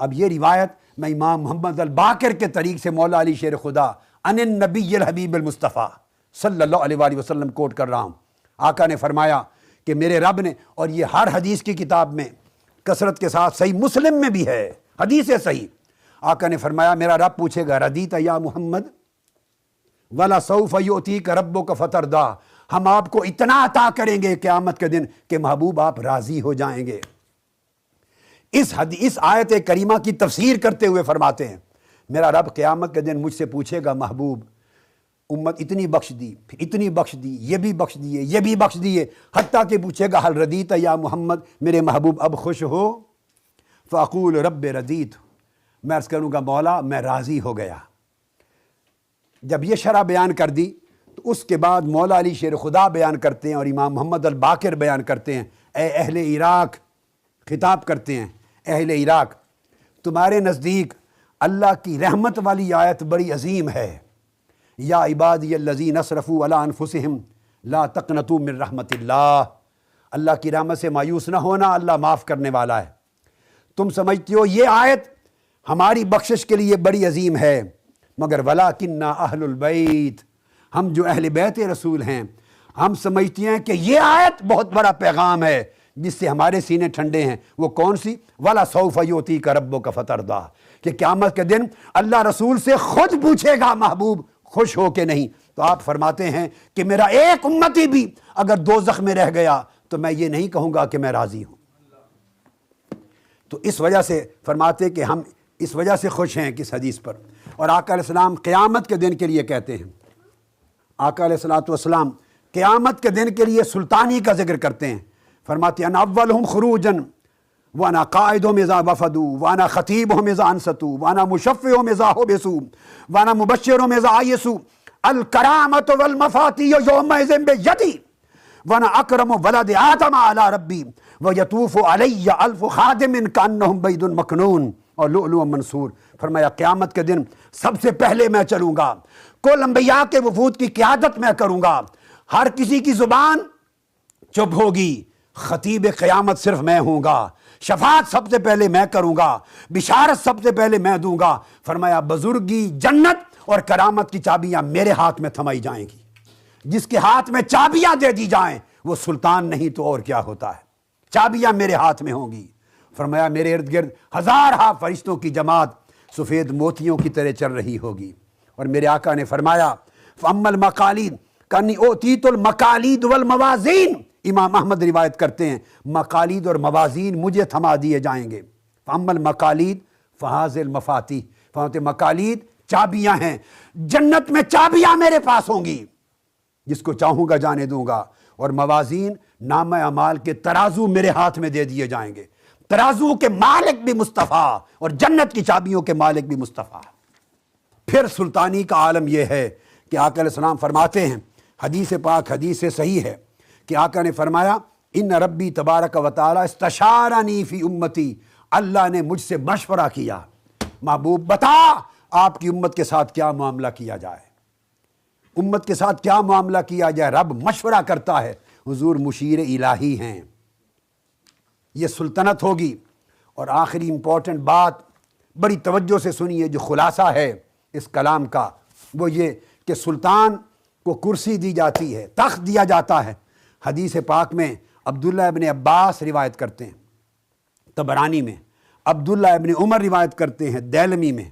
اب یہ روایت میں امام محمد الباقر کے طریق سے مولا علی شیر خدا ان النبی الحبیب المصطفیٰ صلی اللہ علیہ وآلہ وسلم کوٹ کر رہا ہوں۔ آقا نے فرمایا کہ میرے رب نے، اور یہ ہر حدیث کی کتاب میں کثرت کے ساتھ صحیح مسلم میں بھی ہے، حدیث صحیح، آقا نے فرمایا میرا رب پوچھے گا ردیت یا محمد وَلَسَوْفَ يُؤْتِيكَ رَبُّكَ فَتَرْضَىٰ، ہم آپ کو اتنا عطا کریں گے قیامت کے دن کہ محبوب آپ راضی ہو جائیں گے۔ اس آیت کریمہ کی تفسیر کرتے ہوئے فرماتے ہیں میرا رب قیامت کے دن مجھ سے پوچھے گا محبوب امت اتنی بخش دی، پھر اتنی بخش دی، یہ بھی بخش دیے، یہ بھی بخش دیے، حتیٰ کہ پوچھے گا حل ردیت یا محمد، میرے محبوب اب خوش ہو؟ فاقول رب رضیت، میں عرض کروں گا مولا میں راضی ہو گیا۔ جب یہ شرح بیان کر دی تو اس کے بعد مولا علی شیر خدا بیان کرتے ہیں اور امام محمد الباقر بیان کرتے ہیں، اے اہل عراق، خطاب کرتے ہیں، اہل عراق تمہارے نزدیک اللہ کی رحمت والی آیت بڑی عظیم ہے، یا عبادی الذین اسرفوا علی انفسہم لا تقنطوا من رحمت اللہ، اللہ کی رحمت سے مایوس نہ ہونا، اللہ معاف کرنے والا ہے۔ تم سمجھتے ہو یہ آیت ہماری بخشش کے لیے بڑی عظیم ہے، مگر ولاکننا اہل البیت، ہم جو اہل بیت رسول ہیں ہم سمجھتے ہیں کہ یہ آیت بہت بڑا پیغام ہے جس سے ہمارے سینے ٹھنڈے ہیں۔ وہ کون سی؟ وَلَسَوْفَ يُؤْتِيكَ رَبُّكَ فَتَرْضَىٰ، کہ قیامت کے دن اللہ رسول سے خود پوچھے گا محبوب خوش ہو کہ نہیں؟ تو آپ فرماتے ہیں کہ میرا ایک امتی بھی اگر دوزخ میں رہ گیا تو میں یہ نہیں کہوں گا کہ میں راضی ہوں۔ تو اس وجہ سے فرماتے کہ ہم اس وجہ سے خوش ہیں کس حدیث پر۔ اور آقا علیہ السلام قیامت کے دن کے لیے کہتے ہیں، آقا علیہ السلام قیامت کے دن کے لیے سلطانی کا ذکر کرتے ہیں، فرماتے ہیں انا اولہم خروجاً وانا قائدہم اذا وفدوا وانا خطیبہم اذا انصتوا وانا مشفعہم اذا حبسوا وانا مبشرہم اذا آیسوا الکرامۃ والمفاتیح یومئذ بیدی وانا اکرم ولد آدم علی ربی ویطوف علی الف خادم کانہم بید مکنون اور لؤلؤ منصور۔ فرمایا قیامت کے دن سب سے پہلے میں چلوں گا، کل انبیاء کے وفود کی قیادت میں کروں گا، ہر کسی کی زبان چپ ہوگی، خطیب قیامت صرف میں ہوں گا، شفاعت سب سے پہلے میں کروں گا، بشارت سب سے پہلے میں دوں گا۔ فرمایا بزرگی جنت اور کرامت کی چابیاں میرے ہاتھ میں تھمائی جائیں گی، جس کے ہاتھ میں چابیاں دے دی جائیں وہ سلطان نہیں تو اور کیا ہوتا ہے، چابیاں میرے ہاتھ میں ہوں گی۔ فرمایا میرے ارد گرد ہزارہا فرشتوں کی جماعت سفید موتیوں کی طرح چل رہی ہوگی۔ اور میرے آقا نے فرمایا فَأَمَّا الْمَقَالِيدُ کَأَنِّي أُوتِيتُ الْمَقَالِيدُ وَالْمَوَازِينَ، امام احمد روایت کرتے ہیں مقالید اور موازین مجھے تھما دیے جائیں گے۔ فَأَمَّا الْمَقَالِيدُ فَهَٰذِهِ الْمَفَاتِيحُ، فرماتے مقالید چابیاں ہیں، جنت میں چابیاں میرے پاس ہوں گی، جس کو چاہوں گا جانے دوں گا۔ اور موازین نامہ اعمال کے ترازو میرے ہاتھ میں دے دیے جائیں گے، ترازو کے مالک بھی مصطفیٰ اور جنت کی چابیوں کے مالک بھی مصطفیٰ۔ پھر سلطانی کا عالم یہ ہے کہ آقا علیہ السلام فرماتے ہیں، حدیث پاک حدیث سے صحیح ہے کہ آقا نے فرمایا ان ربی تبارک و تعالی استشارنی فی امتی، اللہ نے مجھ سے مشورہ کیا، محبوب بتا آپ کی امت کے ساتھ کیا معاملہ کیا جائے، امت کے ساتھ کیا معاملہ کیا جائے، رب مشورہ کرتا ہے، حضور مشیر الہی ہیں۔ یہ سلطنت ہوگی۔ اور آخری امپورٹنٹ بات بڑی توجہ سے سنیے، جو خلاصہ ہے اس کلام کا، وہ یہ کہ سلطان کو کرسی دی جاتی ہے، تخت دیا جاتا ہے۔ حدیث پاک میں عبداللہ ابن عباس روایت کرتے ہیں طبرانی میں، عبداللہ ابن عمر روایت کرتے ہیں دیلمی میں،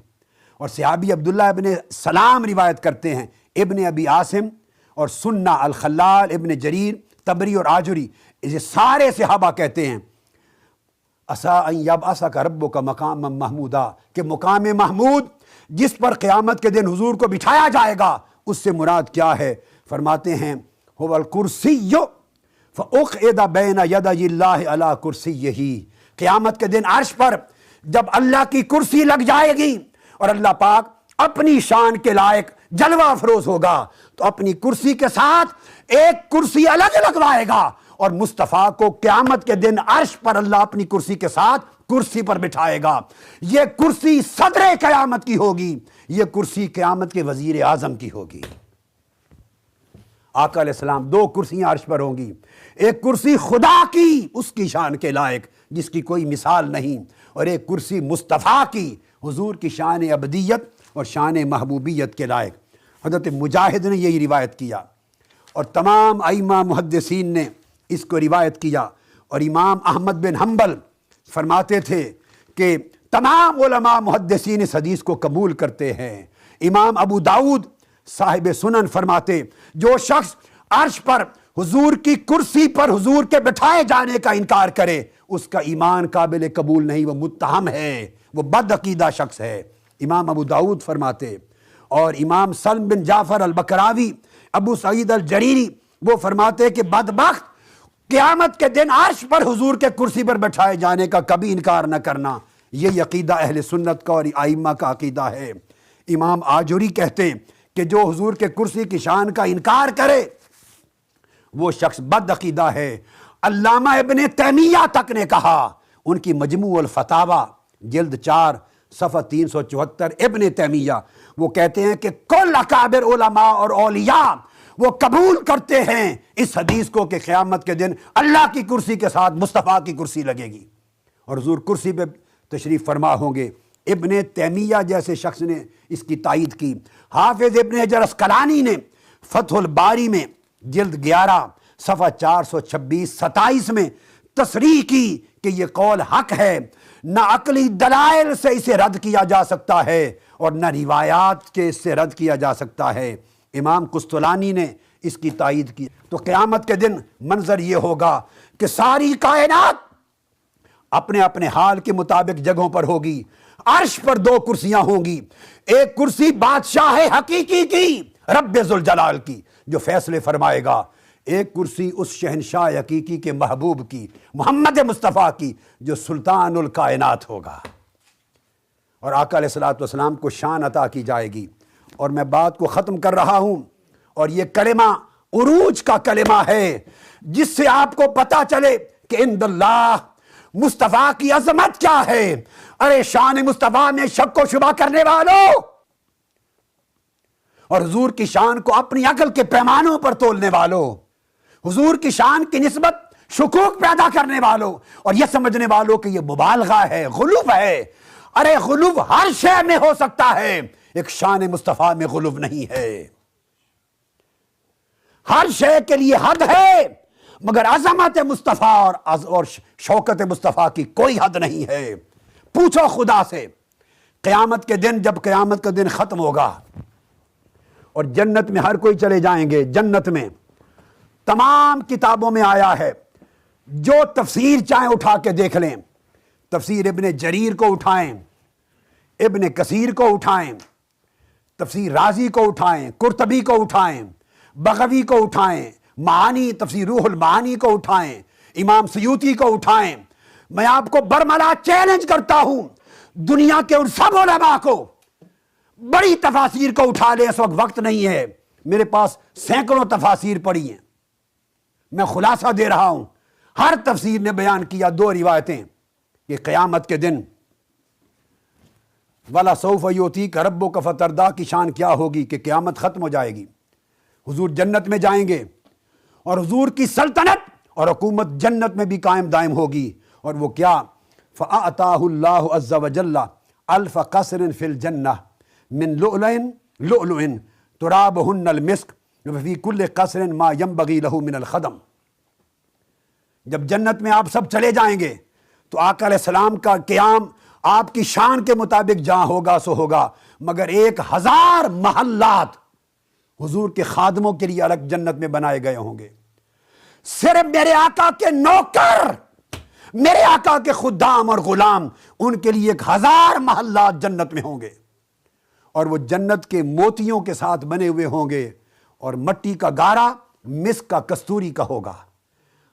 اور صحابی عبداللہ ابن سلام روایت کرتے ہیں ابن ابی عاصم، اور سنہ الخلال ابن جریر طبری اور آجری، یہ سارے صحابہ کہتے ہیں عسیٰ ان یبعثک ربک مقاما محمودا، کہ مقام محمود جس پر قیامت کے دن حضور کو بٹھایا جائے گا اس سے مراد کیا ہے؟ فرماتے ہیں هو الکرسی فاقعد بین یدی اللہ علی کرسیہ، قیامت کے دن عرش پر جب اللہ کی کرسی لگ جائے گی اور اللہ پاک اپنی شان کے لائق جلوہ افروز ہوگا تو اپنی کرسی کے ساتھ ایک کرسی الگ لگوائے گا، اور مصطفیٰ کو قیامت کے دن عرش پر اللہ اپنی کرسی کے ساتھ کرسی پر بٹھائے گا۔ یہ کرسی صدر قیامت کی ہوگی، یہ کرسی قیامت کے وزیر اعظم کی ہوگی۔ آقا علیہ السلام دو کرسیاں عرش پر ہوں گی، ایک کرسی خدا کی اس کی شان کے لائق جس کی کوئی مثال نہیں، اور ایک کرسی مصطفیٰ کی حضور کی شان ابدیت اور شان محبوبیت کے لائق۔ حضرت مجاہد نے یہی روایت کیا، اور تمام ائمہ محدثین نے اس کو روایت کیا، اور امام احمد بن حنبل فرماتے تھے کہ تمام علماء محدثین اس حدیث کو قبول کرتے ہیں۔ امام ابو داؤد صاحب سنن فرماتے جو شخص عرش پر حضور کی کرسی پر حضور کے بٹھائے جانے کا انکار کرے اس کا ایمان قابل قبول نہیں، وہ متہم ہے، وہ بد عقیدہ شخص ہے، امام ابو داؤد فرماتے۔ اور امام سلم بن جعفر البکراوی، ابو سعید الجریری، وہ فرماتے کہ بدبخت قیامت کے دن عرش پر حضور کے کرسی پر بٹھائے جانے کا کبھی انکار نہ کرنا، یہ عقیدہ اہل سنت کا اور ائمہ کا عقیدہ ہے۔ امام آجوری کہتے ہیں کہ جو حضور کے کرسی کی شان کا انکار کرے وہ شخص بد عقیدہ ہے۔ علامہ ابن تیمیہ تک نے کہا، ان کی مجموع الفتاوی جلد 4 صفحہ 374، ابن تیمیہ وہ کہتے ہیں کہ کل اکابر علماء اور اولیاء وہ قبول کرتے ہیں اس حدیث کو کہ قیامت کے دن اللہ کی کرسی کے ساتھ مصطفیٰ کی کرسی لگے گی اور حضور کرسی پہ تشریف فرما ہوں گے۔ ابن تیمیہ جیسے شخص نے اس کی تائید کی۔ حافظ ابن حجر عسقلانی نے فتح الباری میں جلد 11 صفحہ 426-27 میں تصریح کی کہ یہ قول حق ہے، نہ عقلی دلائل سے اسے رد کیا جا سکتا ہے اور نہ روایات کے اس سے رد کیا جا سکتا ہے۔ امام قسطلانی نے اس کی تائید کی۔ تو قیامت کے دن منظر یہ ہوگا کہ ساری کائنات اپنے اپنے حال کے مطابق جگہوں پر ہوگی۔ عرش پر 2 کرسیاں ہوں گی، ایک کرسی بادشاہ حقیقی کی رب ذوالجلال کی جو فیصلے فرمائے گا، ایک کرسی اس شہنشاہ حقیقی کے محبوب کی محمد مصطفیٰ کی جو سلطان الکائنات ہوگا، اور آقا علیہ الصلوۃ والسلام کو شان عطا کی جائے گی۔ اور میں بات کو ختم کر رہا ہوں، اور یہ کلمہ عروج کا کلمہ ہے جس سے آپ کو پتا چلے کہ عند اللہ مصطفیٰ کی عظمت کیا ہے۔ ارے شان مصطفیٰ میں شک و شبہ کرنے والوں اور حضور کی شان کو اپنی عقل کے پیمانوں پر تولنے والوں، حضور کی شان کی نسبت شکوک پیدا کرنے والوں اور یہ سمجھنے والوں کہ یہ مبالغہ ہے، غلو ہے۔ ارے غلو ہر شے میں ہو سکتا ہے، ایک شان مصطفیٰ میں غلو نہیں ہے۔ ہر شے کے لیے حد ہے، مگر عظمت مصطفیٰ اور شوکت مصطفیٰ کی کوئی حد نہیں ہے۔ پوچھو خدا سے، قیامت کے دن جب قیامت کا دن ختم ہوگا اور جنت میں ہر کوئی چلے جائیں گے، جنت میں تمام کتابوں میں آیا ہے، جو تفسیر چاہیں اٹھا کے دیکھ لیں، تفسیر ابن جریر کو اٹھائیں، ابن کثیر کو اٹھائیں، تفسیر رازی کو اٹھائیں، قرطبی کو اٹھائیں، بغوی کو اٹھائیں، معانی تفسیر روح المعانی کو اٹھائیں، امام سیوطی کو اٹھائیں۔ میں آپ کو برملا چیلنج کرتا ہوں، دنیا کے ان سب علماء کو بڑی تفاسیر کو اٹھا لیں، اس وقت نہیں ہے، میرے پاس سینکڑوں تفاسیر پڑی ہیں، میں خلاصہ دے رہا ہوں۔ ہر تفسیر نے بیان کیا 2 روایتیں کہ قیامت کے دن وَلَسَوْفَ يُعْطِيكَ رَبُّكَ فَتَرْضَىٰ کی شان کیا ہوگی کہ قیامت ختم ہو جائے گی، حضور جنت میں جائیں گے اور حضور کی سلطنت اور حکومت جنت میں بھی قائم دائم ہوگی، اور وہ کیا؟ فَأَعْطَاهُ اللَّهُ عَزَّ وَجَلَّ أَلْفَ قَصْرٍ فِي الْجَنَّةِ مِنْ لُؤْلُؤٍ تُرَابُهُنَّ الْمِسْكُ وَفِي كُلِّ قَصْرٍ مَا يَنبَغِي لَهُ مِنَ الْخَدَمِ۔ جب جنت میں آپ سب چلے جائیں گے تو آقا علیہ السلام کا قیام آپ کی شان کے مطابق جہاں ہوگا سو ہوگا، مگر 1000 محلات حضور کے خادموں کے لیے الگ جنت میں بنائے گئے ہوں گے۔ صرف میرے آقا کے نوکر، میرے آقا کے خدام اور غلام، ان کے لیے 1000 محلات جنت میں ہوں گے، اور وہ جنت کے موتیوں کے ساتھ بنے ہوئے ہوں گے، اور مٹی کا گارا مسک کا کستوری کا ہوگا۔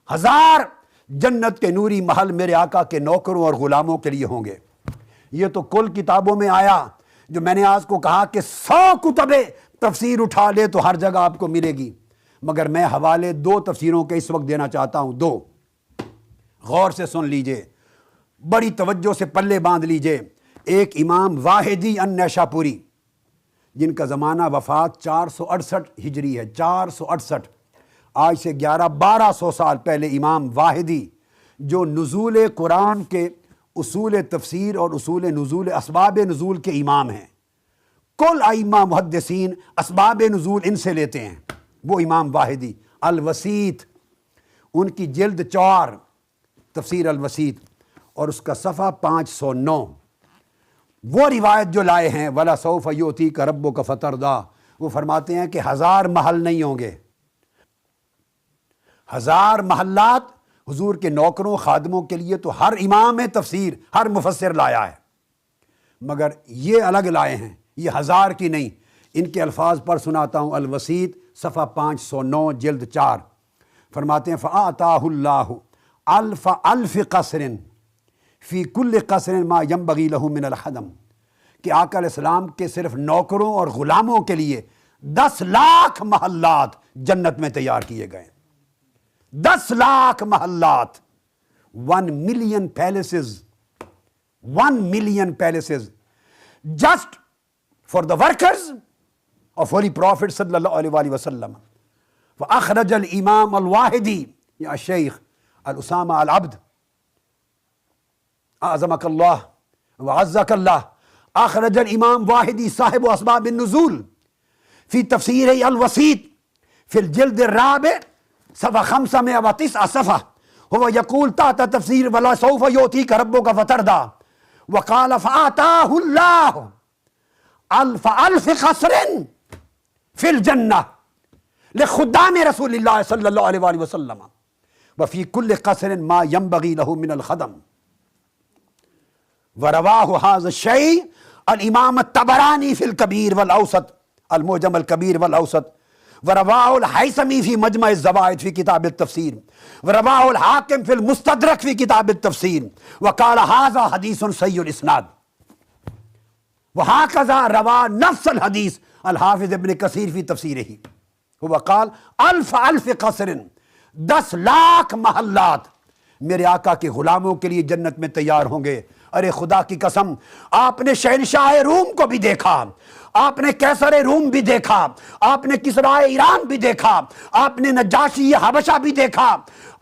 1000 جنت کے نوری محل میرے آقا کے نوکروں اور غلاموں کے لیے ہوں گے۔ یہ تو کل کتابوں میں آیا، جو میں نے آج کو کہا کہ 100 کتبیں تفسیر اٹھا لے تو ہر جگہ آپ کو ملے گی، مگر میں حوالے 2 تفسیروں کے اس وقت دینا چاہتا ہوں، 2 غور سے سن لیجئے، بڑی توجہ سے پلے باندھ لیجئے۔ ایک امام واحدی النیشا پوری، جن کا زمانہ وفات 468 ہجری ہے، 468، آج سے 1100-1200 سال پہلے امام واحدی، جو نزول قرآن کے اصول تفسیر اور اصول نزول اسباب نزول کے امام ہیں۔ کل ائمہ محدثین اسباب نزول ان سے لیتے ہیں، وہ امام واحدی الوسیط، ان کی جلد 4 تفسیر الوسیط اور اس کا صفحہ 509، وہ روایت جو لائے ہیں وَلَسَوْفَ يُعْطِيكَ رَبُّكَ فَتَرْضَىٰ، وہ فرماتے ہیں کہ 1000 محل نہیں ہوں گے، 1000 محلات حضور کے نوکروں خادموں کے لیے تو ہر امام تفسیر، ہر مفسر لایا ہے، مگر یہ الگ لائے ہیں، یہ 1000 کی نہیں۔ ان کے الفاظ پر سناتا ہوں، الوسیط صفحہ 509 جلد 4 فرماتے ہیں فَأَعْطَاهُ اللَّهُ أَلْفَ قَصْرٍ فی کل قصر ما ینبغی لہ من الخدم، کہ آقا علیہ السلام کے صرف نوکروں اور غلاموں کے لیے 10 لاکھ محلات جنت میں تیار کیے گئے. 10 لاکھ محلات، 1 million places, 1 million places just for the workers of Holy Prophet صلی اللہ علیہ وآلہ وسلم. فأخرج الامام الواحدی یا شیخ الاسامہ العبد اعظمک اللہ وعزک اللہ، اخرج الامام واحدی صاحب اسباب النزول فی تفسیر الوسیط فی الجلد الرابع صفحہ 509 صفحہ، هو يقول تحت تفسیر ولا سوف يؤتيك ربك فترضى وقال فآتاه الله ألف قصر في الجنة لخدام رسول الله صلی اللہ علیہ وآلہ وسلم وفي كل قصر ما ينبغي له من الخدم. ورواه هذا الشيء الامام الطبراني في الكبير والاوسط، المعجم الكبير والاوسط، ورواه الحيثمي في مجمع الزوائد في كتاب التفسير، ورواه الحاكم في المستدرك في كتاب التفسير، وقال هذا حديث صحيح الاسناد. وهكذا روى نفس الحديث الحافظ ابن كثير في تفسيره، هو قال ألف قصر، 10 لاکھ محلات میرے آقا کے غلاموں کے لیے جنت میں تیار ہوں گے. ارے خدا کی قسم، آپ نے شہنشاہ روم کو بھی دیکھا، آپ نے قیصر روم بھی دیکھا، آپ نے کسریٰ ایران بھی دیکھا، آپ نے نجاشی حبشہ بھی دیکھا،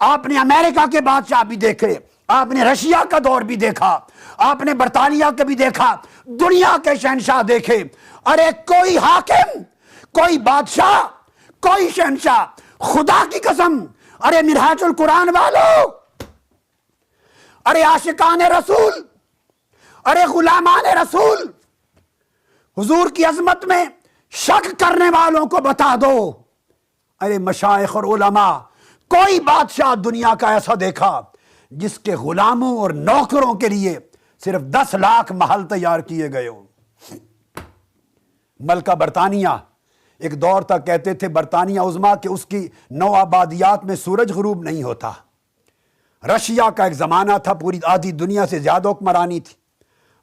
آپ نے امریکہ کے بادشاہ بھی دیکھے، آپ نے رشیا کا دور بھی دیکھا، آپ نے برطانیہ کا بھی دیکھا، دنیا کے شہنشاہ دیکھے. ارے کوئی حاکم، کوئی بادشاہ، کوئی شہنشاہ، خدا کی قسم، ارے منہاج القرآن والو، ارے عاشقان رسول، ارے غلامان رسول، حضور کی عظمت میں شک کرنے والوں کو بتا دو. ارے مشائخ اور علماء، کوئی بادشاہ دنیا کا ایسا دیکھا جس کے غلاموں اور نوکروں کے لیے صرف 10 لاکھ محل تیار کیے گئے ہوں؟ ملکہ برطانیہ، ایک دور تک کہتے تھے برطانیہ عظمیٰ کہ اس کی 9 آبادیات میں سورج غروب نہیں ہوتا. رشیا کا ایک زمانہ تھا، پوری آدھی دنیا سے زیادہ حکمرانی تھی.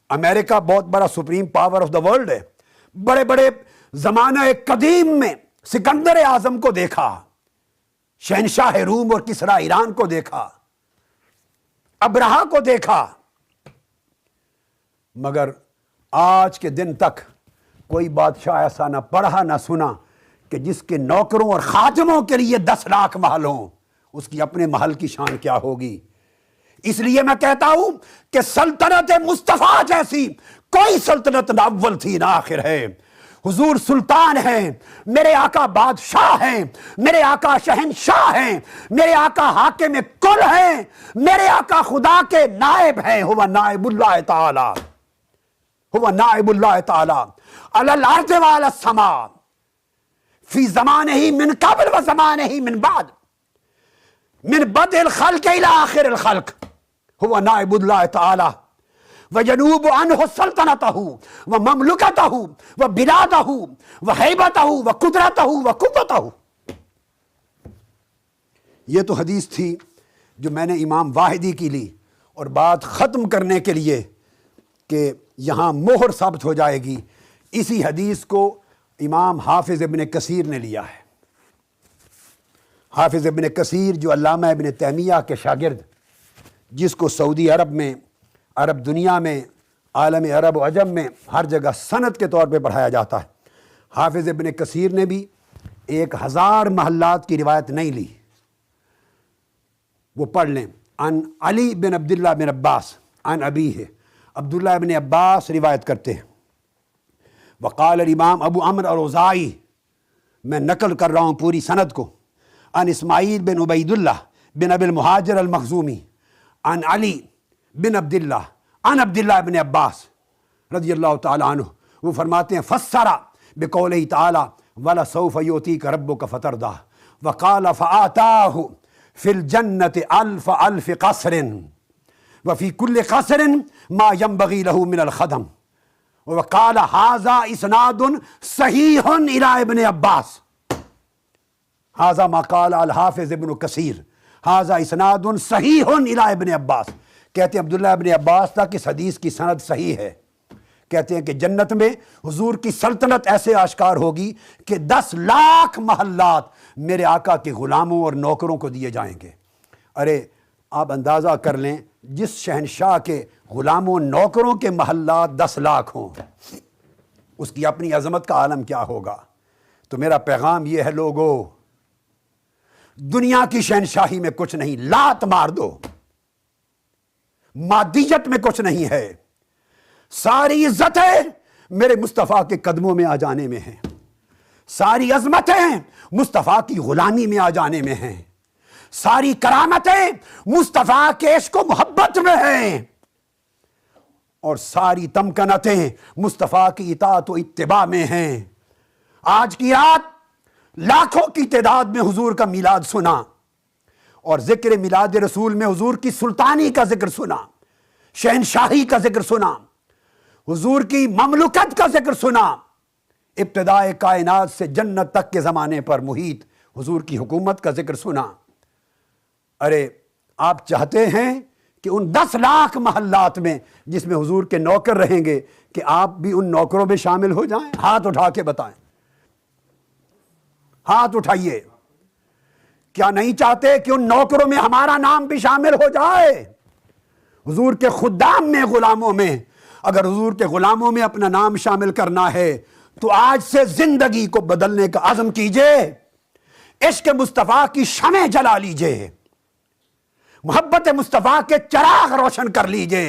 امریکہ بہت بڑا supreme power of the world ہے. بڑے بڑے زمانہ قدیم میں سکندر اعظم کو دیکھا، شہنشاہ روم اور کسریٰ ایران کو دیکھا، ابرہہ کو دیکھا، مگر آج کے دن تک کوئی بادشاہ ایسا نہ پڑھا نہ سنا کہ جس کے نوکروں اور خادموں کے لیے 10 لاکھ محل ہوں. اس کی اپنے محل کی شان کیا ہوگی؟ اس لیے میں کہتا ہوں کہ سلطنت مصطفیٰ جیسی کوئی سلطنت نہ اول تھی نہ آخر ہے. حضور سلطان ہیں، میرے آقا بادشاہ ہیں، میرے آقا شہنشاہ ہیں، میرے آقا حاکم کل ہیں، میرے آقا خدا کے نائب ہیں. ہوا نائب اللہ تعالی، ہوا نائب اللہ تعالی علی الارض وعلی السماء فی زمانہ من قبل و زمانہ من بعد، من بدء الخلق الى آخر الخلق. هو نائب اللہ تعالی وجنوب عنہ سلطنتہ ومملکتہ وبلادہ وہیبتہ وقدرتہ وقوتہ. یہ تو حدیث تھی جو میں نے امام واحدی کی لی، اور بات ختم کرنے کے لیے کہ یہاں مہر ثابت ہو جائے گی، اسی حدیث کو امام حافظ ابن کثیر نے لیا ہے. حافظ ابن کثیر جو علامہ ابن تیمیہ کے شاگرد، جس کو سعودی عرب میں، عرب دنیا میں، عالم عرب و عجم میں ہر جگہ سند کے طور پہ پڑھایا جاتا ہے. حافظ ابن کثیر نے بھی 1000 محلات کی روایت نہیں لی. وہ پڑھ لیں. عن علی بن عبداللہ بن عباس عن ابیہ، عبداللہ ابن عباس روایت کرتے ہیں. وقال الامام ابو عمرو الاوزاعی، میں نقل کر رہا ہوں پوری سند کو، عن اسماعیل بن عبید اللہ بن ابی المہاجر المخزومی عن علی بن عبداللہ عن عبداللہ ابن عباس رضی اللہ تعالی عنہ. وہ فرماتے ہیں فسر بقولہ تعالی وَلَسَوْفَ يُؤْتِيكَ رَبُّكَ فَتَرْضَىٰ وقال فآتاه فی الجنة ألف قصر وفي كل قصر ما ينبغي له من الخدم. وقال هذا اسناد صحیح الى ابن عباس. هذا ما قال الحافظ ابن کثیر، هذا اسناد صحیح الى ابن عباس. کہتے ہیں عبداللہ ابن عباس تک اس حدیث کی سند صحیح ہے، کہتے ہیں کہ جنت میں حضور کی سلطنت ایسے آشکار ہوگی کہ 10 لاکھ محلات میرے آقا کے غلاموں اور نوکروں کو دیے جائیں گے۔ ارے آپ اندازہ کر لیں، جس شہنشاہ کے غلاموں نوکروں کے محلات 10 لاکھ ہوں، اس کی اپنی عظمت کا عالم کیا ہوگا۔ تو میرا پیغام یہ ہے، لوگو دنیا کی شہنشاہی میں کچھ نہیں، لات مار دو، مادیت میں کچھ نہیں ہے، ساری عزتیں میرے مصطفیٰ کے قدموں میں آ جانے میں ہیں، ساری عظمتیں مصطفیٰ کی غلامی میں آ جانے میں ہیں، ساری کرامتیں مصطفیٰ کے عشق و محبت میں ہیں، اور ساری تمکنتیں مصطفیٰ کی اطاعت و اتباع میں ہیں۔ آج کی رات لاکھوں کی تعداد میں حضور کا میلاد سنا، اور ذکر میلاد رسول میں حضور کی سلطانی کا ذکر سنا، شہنشاہی کا ذکر سنا، حضور کی مملکت کا ذکر سنا، ابتدائے کائنات سے جنت تک کے زمانے پر محیط حضور کی حکومت کا ذکر سنا۔ ارے آپ چاہتے ہیں کہ ان 10 لاکھ محلات میں جس میں حضور کے نوکر رہیں گے کہ آپ بھی ان نوکروں میں شامل ہو جائیں؟ ہاتھ اٹھا کے بتائیں، ہاتھ اٹھائیے۔ کیا نہیں چاہتے کہ ان نوکروں میں ہمارا نام بھی شامل ہو جائے؟ حضور کے خدام میں، غلاموں میں، اگر حضور کے غلاموں میں اپنا نام شامل کرنا ہے تو آج سے زندگی کو بدلنے کا عزم کیجئے، عشق مصطفیٰ کی شمع جلا لیجئے، محبت مصطفیٰ کے چراغ روشن کر لیجئے۔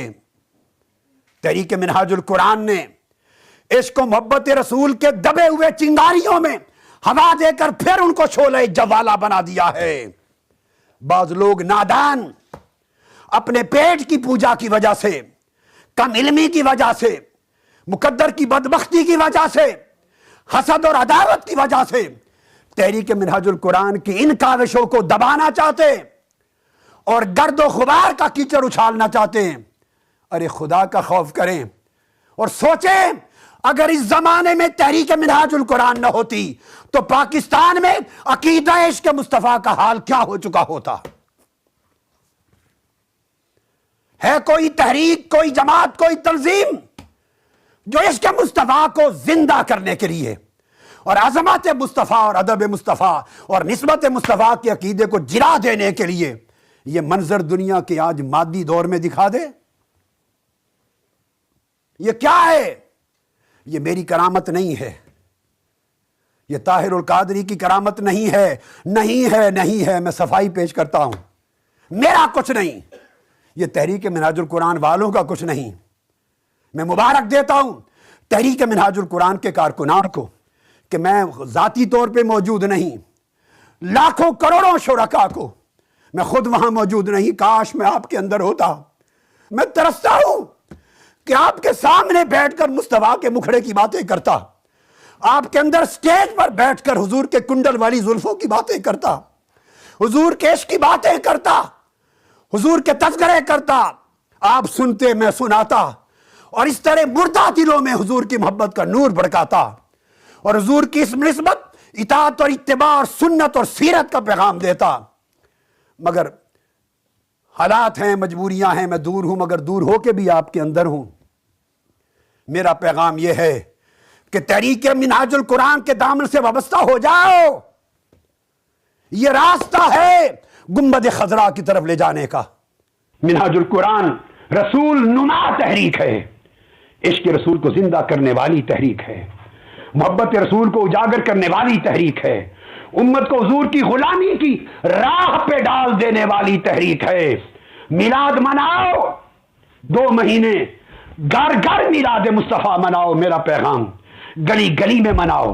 تحریک منہاج القرآن نے عشق و محبت رسول کے دبے ہوئے چنگاریوں میں ہوا دے کر پھر ان کو شعلہ جوالا بنا دیا ہے۔ بعض لوگ نادان اپنے پیٹ کی پوجا کی وجہ سے، کم علمی کی وجہ سے، مقدر کی بدبختی کی وجہ سے، حسد اور عداوت کی وجہ سے تحریک منہاج القرآن کی ان کاوشوں کو دبانا چاہتے اور گرد و غبار کا کیچڑ اچھالنا چاہتے ہیں۔ ارے خدا کا خوف کریں اور سوچیں، اگر اس زمانے میں تحریک منہاج القرآن نہ ہوتی تو پاکستان میں عقیدہ عشق مصطفیٰ کا حال کیا ہو چکا ہوتا۔ ہے کوئی تحریک، کوئی جماعت، کوئی تنظیم جو عشق مصطفیٰ کو زندہ کرنے کے لیے اور عظمت مصطفیٰ اور ادب مصطفیٰ اور نسبت مصطفیٰ کے عقیدے کو جلا دینے کے لیے یہ منظر دنیا کے آج مادی دور میں دکھا دے؟ یہ کیا ہے؟ یہ میری کرامت نہیں ہے، یہ طاہر القادری کی کرامت نہیں ہے، نہیں ہے، میں صفائی پیش کرتا ہوں، میرا کچھ نہیں، یہ تحریک منہاج القرآن والوں کا کچھ نہیں۔ میں مبارک دیتا ہوں تحریک منہاج القرآن کے کارکنان کو کہ میں ذاتی طور پہ موجود نہیں، لاکھوں کروڑوں شرکاء کو، میں خود وہاں موجود نہیں، کاش میں آپ کے اندر ہوتا۔ میں ترستا ہوں کہ آپ کے سامنے بیٹھ کر مصطفیٰ کے مکھڑے کی باتیں کرتا، آپ کے اندر سٹیج پر بیٹھ کر حضور کے کنڈل والی زلفوں کی باتیں کرتا، حضور کے عشق کی باتیں کرتا، حضور کے تذکرے کرتا، آپ سنتے میں سناتا، اور اس طرح مردہ دلوں میں حضور کی محبت کا نور بھڑکاتا، اور حضور کی اس نسبت اطاعت اور اتباع اور سنت اور سیرت کا پیغام دیتا۔ مگر حالات ہیں، مجبوریاں ہیں، میں دور ہوں، مگر دور ہو کے بھی آپ کے اندر ہوں۔ میرا پیغام یہ ہے کہ تحریک منہاج القرآن کے دامن سے وابستہ ہو جاؤ، یہ راستہ ہے گنبد خضرا کی طرف لے جانے کا۔ منہاج القرآن رسول نما تحریک ہے، عشق رسول کو زندہ کرنے والی تحریک ہے، محبت رسول کو اجاگر کرنے والی تحریک ہے، امت کو حضور کی غلامی کی راہ پہ ڈال دینے والی تحریک ہے۔ میلاد مناؤ، 2 مہینے گھر گھر میلاد مصطفیٰ مناؤ، میرا پیغام، گلی گلی میں مناؤ،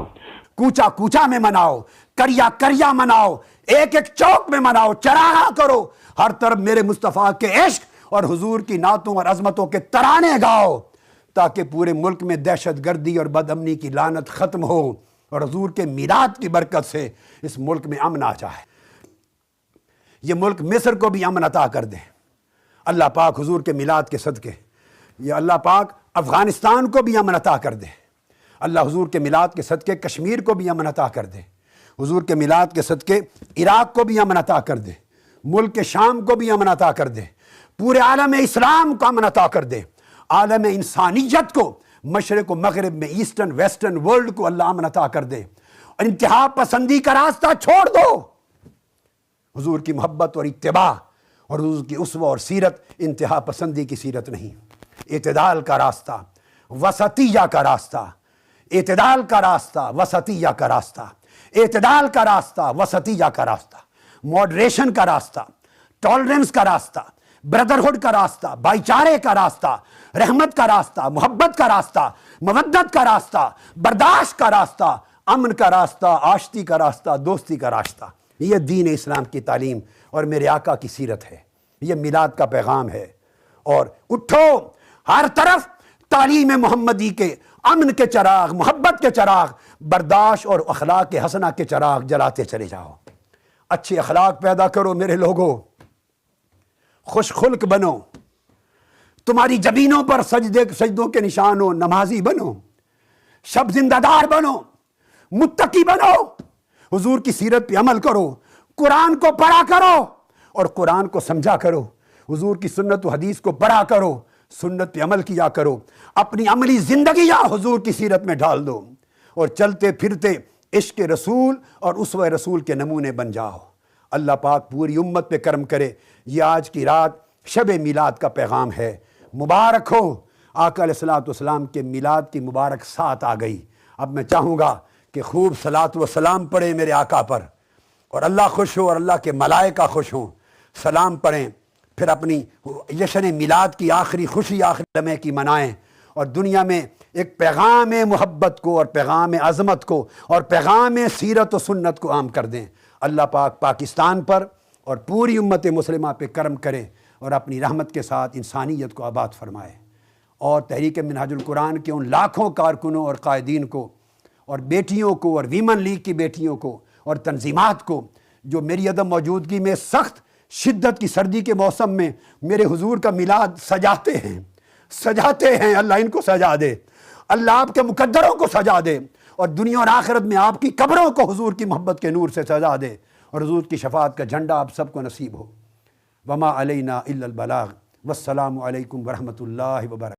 کوچا کوچا میں مناؤ، کریا کریا مناؤ، ایک ایک چوک میں مناؤ، چراغاں کرو، ہر طرف میرے مصطفیٰ کے عشق اور حضور کی نعتوں اور عظمتوں کے ترانے گاؤ، تاکہ پورے ملک میں دہشت گردی اور بد امنی کی لعنت ختم ہو اور حضور کے میلاد کی برکت سے اس ملک میں امن آ جائے۔ یہ ملک مصر کو بھی امن عطا کر دے اللہ پاک حضور کے میلاد کے صدقے، یہ اللہ پاک افغانستان کو بھی امن عطا کر دے اللہ حضور کے میلاد کے صدقے، کشمیر کو بھی امن عطا کر دے حضور کے میلاد کے صدقے، عراق کو بھی امن عطا کر دے، ملک شام کو بھی امن عطا کر دے، پورے عالم اسلام کو امن عطا کر دے، عالم انسانیت کو، مشرق و مغرب میں ایسٹرن ویسٹرن ورلڈ کو اللہ امن عطا کر دے، اور انتہا پسندی کا راستہ چھوڑ دو۔ حضور کی محبت اور اتباع اور حضور کی اسوہ اور سیرت انتہا پسندی کی سیرت نہیں، اعتدال کا راستہ، وسطیہ کا راستہ، اعتدال کا راستہ، وسطیہ کا راستہ، اعتدال کا راستہ، وسطیہ کا راستہ، ماڈریشن کا راستہ، ٹالرنس کا راستہ، بردرہڈ کا راستہ، بھائی چارے کا راستہ، رحمت کا راستہ، محبت کا راستہ، مودت کا راستہ، برداشت کا راستہ، امن کا راستہ، آشتی کا راستہ، دوستی کا راستہ۔ یہ دین اسلام کی تعلیم اور میرے آقا کی سیرت ہے، یہ میلاد کا پیغام ہے۔ اور اٹھو، ہر طرف تعلیم محمدی کے امن کے چراغ، محبت کے چراغ، برداشت اور اخلاق حسنہ کے چراغ جلاتے چلے جاؤ۔ اچھے اخلاق پیدا کرو میرے لوگوں، خوش خلق بنو، تمہاری جبینوں پر سجدوں کے نشان ہو، نمازی بنو، شب زندہ دار بنو، متقی بنو، حضور کی سیرت پہ عمل کرو، قرآن کو پڑھا کرو اور قرآن کو سمجھا کرو، حضور کی سنت و حدیث کو پڑھا کرو، سنت پہ عمل کیا کرو، اپنی عملی زندگیاں حضور کی سیرت میں ڈال دو، اور چلتے پھرتے عشق رسول اور اسوہ رسول کے نمونے بن جاؤ۔ اللہ پاک پوری امت پہ کرم کرے۔ یہ آج کی رات شب میلاد کا پیغام ہے، مبارک ہو۔ آقا علیہ السلام کے میلاد کی مبارک سات آ گئی۔ اب میں چاہوں گا کہ خوب صلاۃ و سلام پڑھیں میرے آقا پر، اور اللہ خوش ہو اور اللہ کے ملائکہ خوش ہوں، سلام پڑھیں، پھر اپنی جشن میلاد کی آخری خوشی، آخری لمحے کی منائیں، اور دنیا میں ایک پیغام محبت کو اور پیغام عظمت کو اور پیغام سیرت و سنت کو عام کر دیں۔ اللہ پاک پاکستان پر اور پوری امت مسلمہ پہ کرم کرے اور اپنی رحمت کے ساتھ انسانیت کو آباد فرمائے، اور تحریک منہاج القرآن کے ان لاکھوں کارکنوں اور قائدین کو اور بیٹیوں کو اور ویمن لیگ کی بیٹیوں کو اور تنظیمات کو جو میری عدم موجودگی میں سخت شدت کی سردی کے موسم میں میرے حضور کا میلاد سجاتے ہیں، اللہ ان کو سجا دے، اللہ آپ کے مقدروں کو سجا دے، اور دنیا اور آخرت میں آپ کی قبروں کو حضور کی محبت کے نور سے سجا دے، اور حضور کی شفاعت کا جھنڈا آپ سب کو نصیب ہو۔ وما علینا الا البلاغ، والسلام علیکم ورحمۃ اللہ وبرکاتہ۔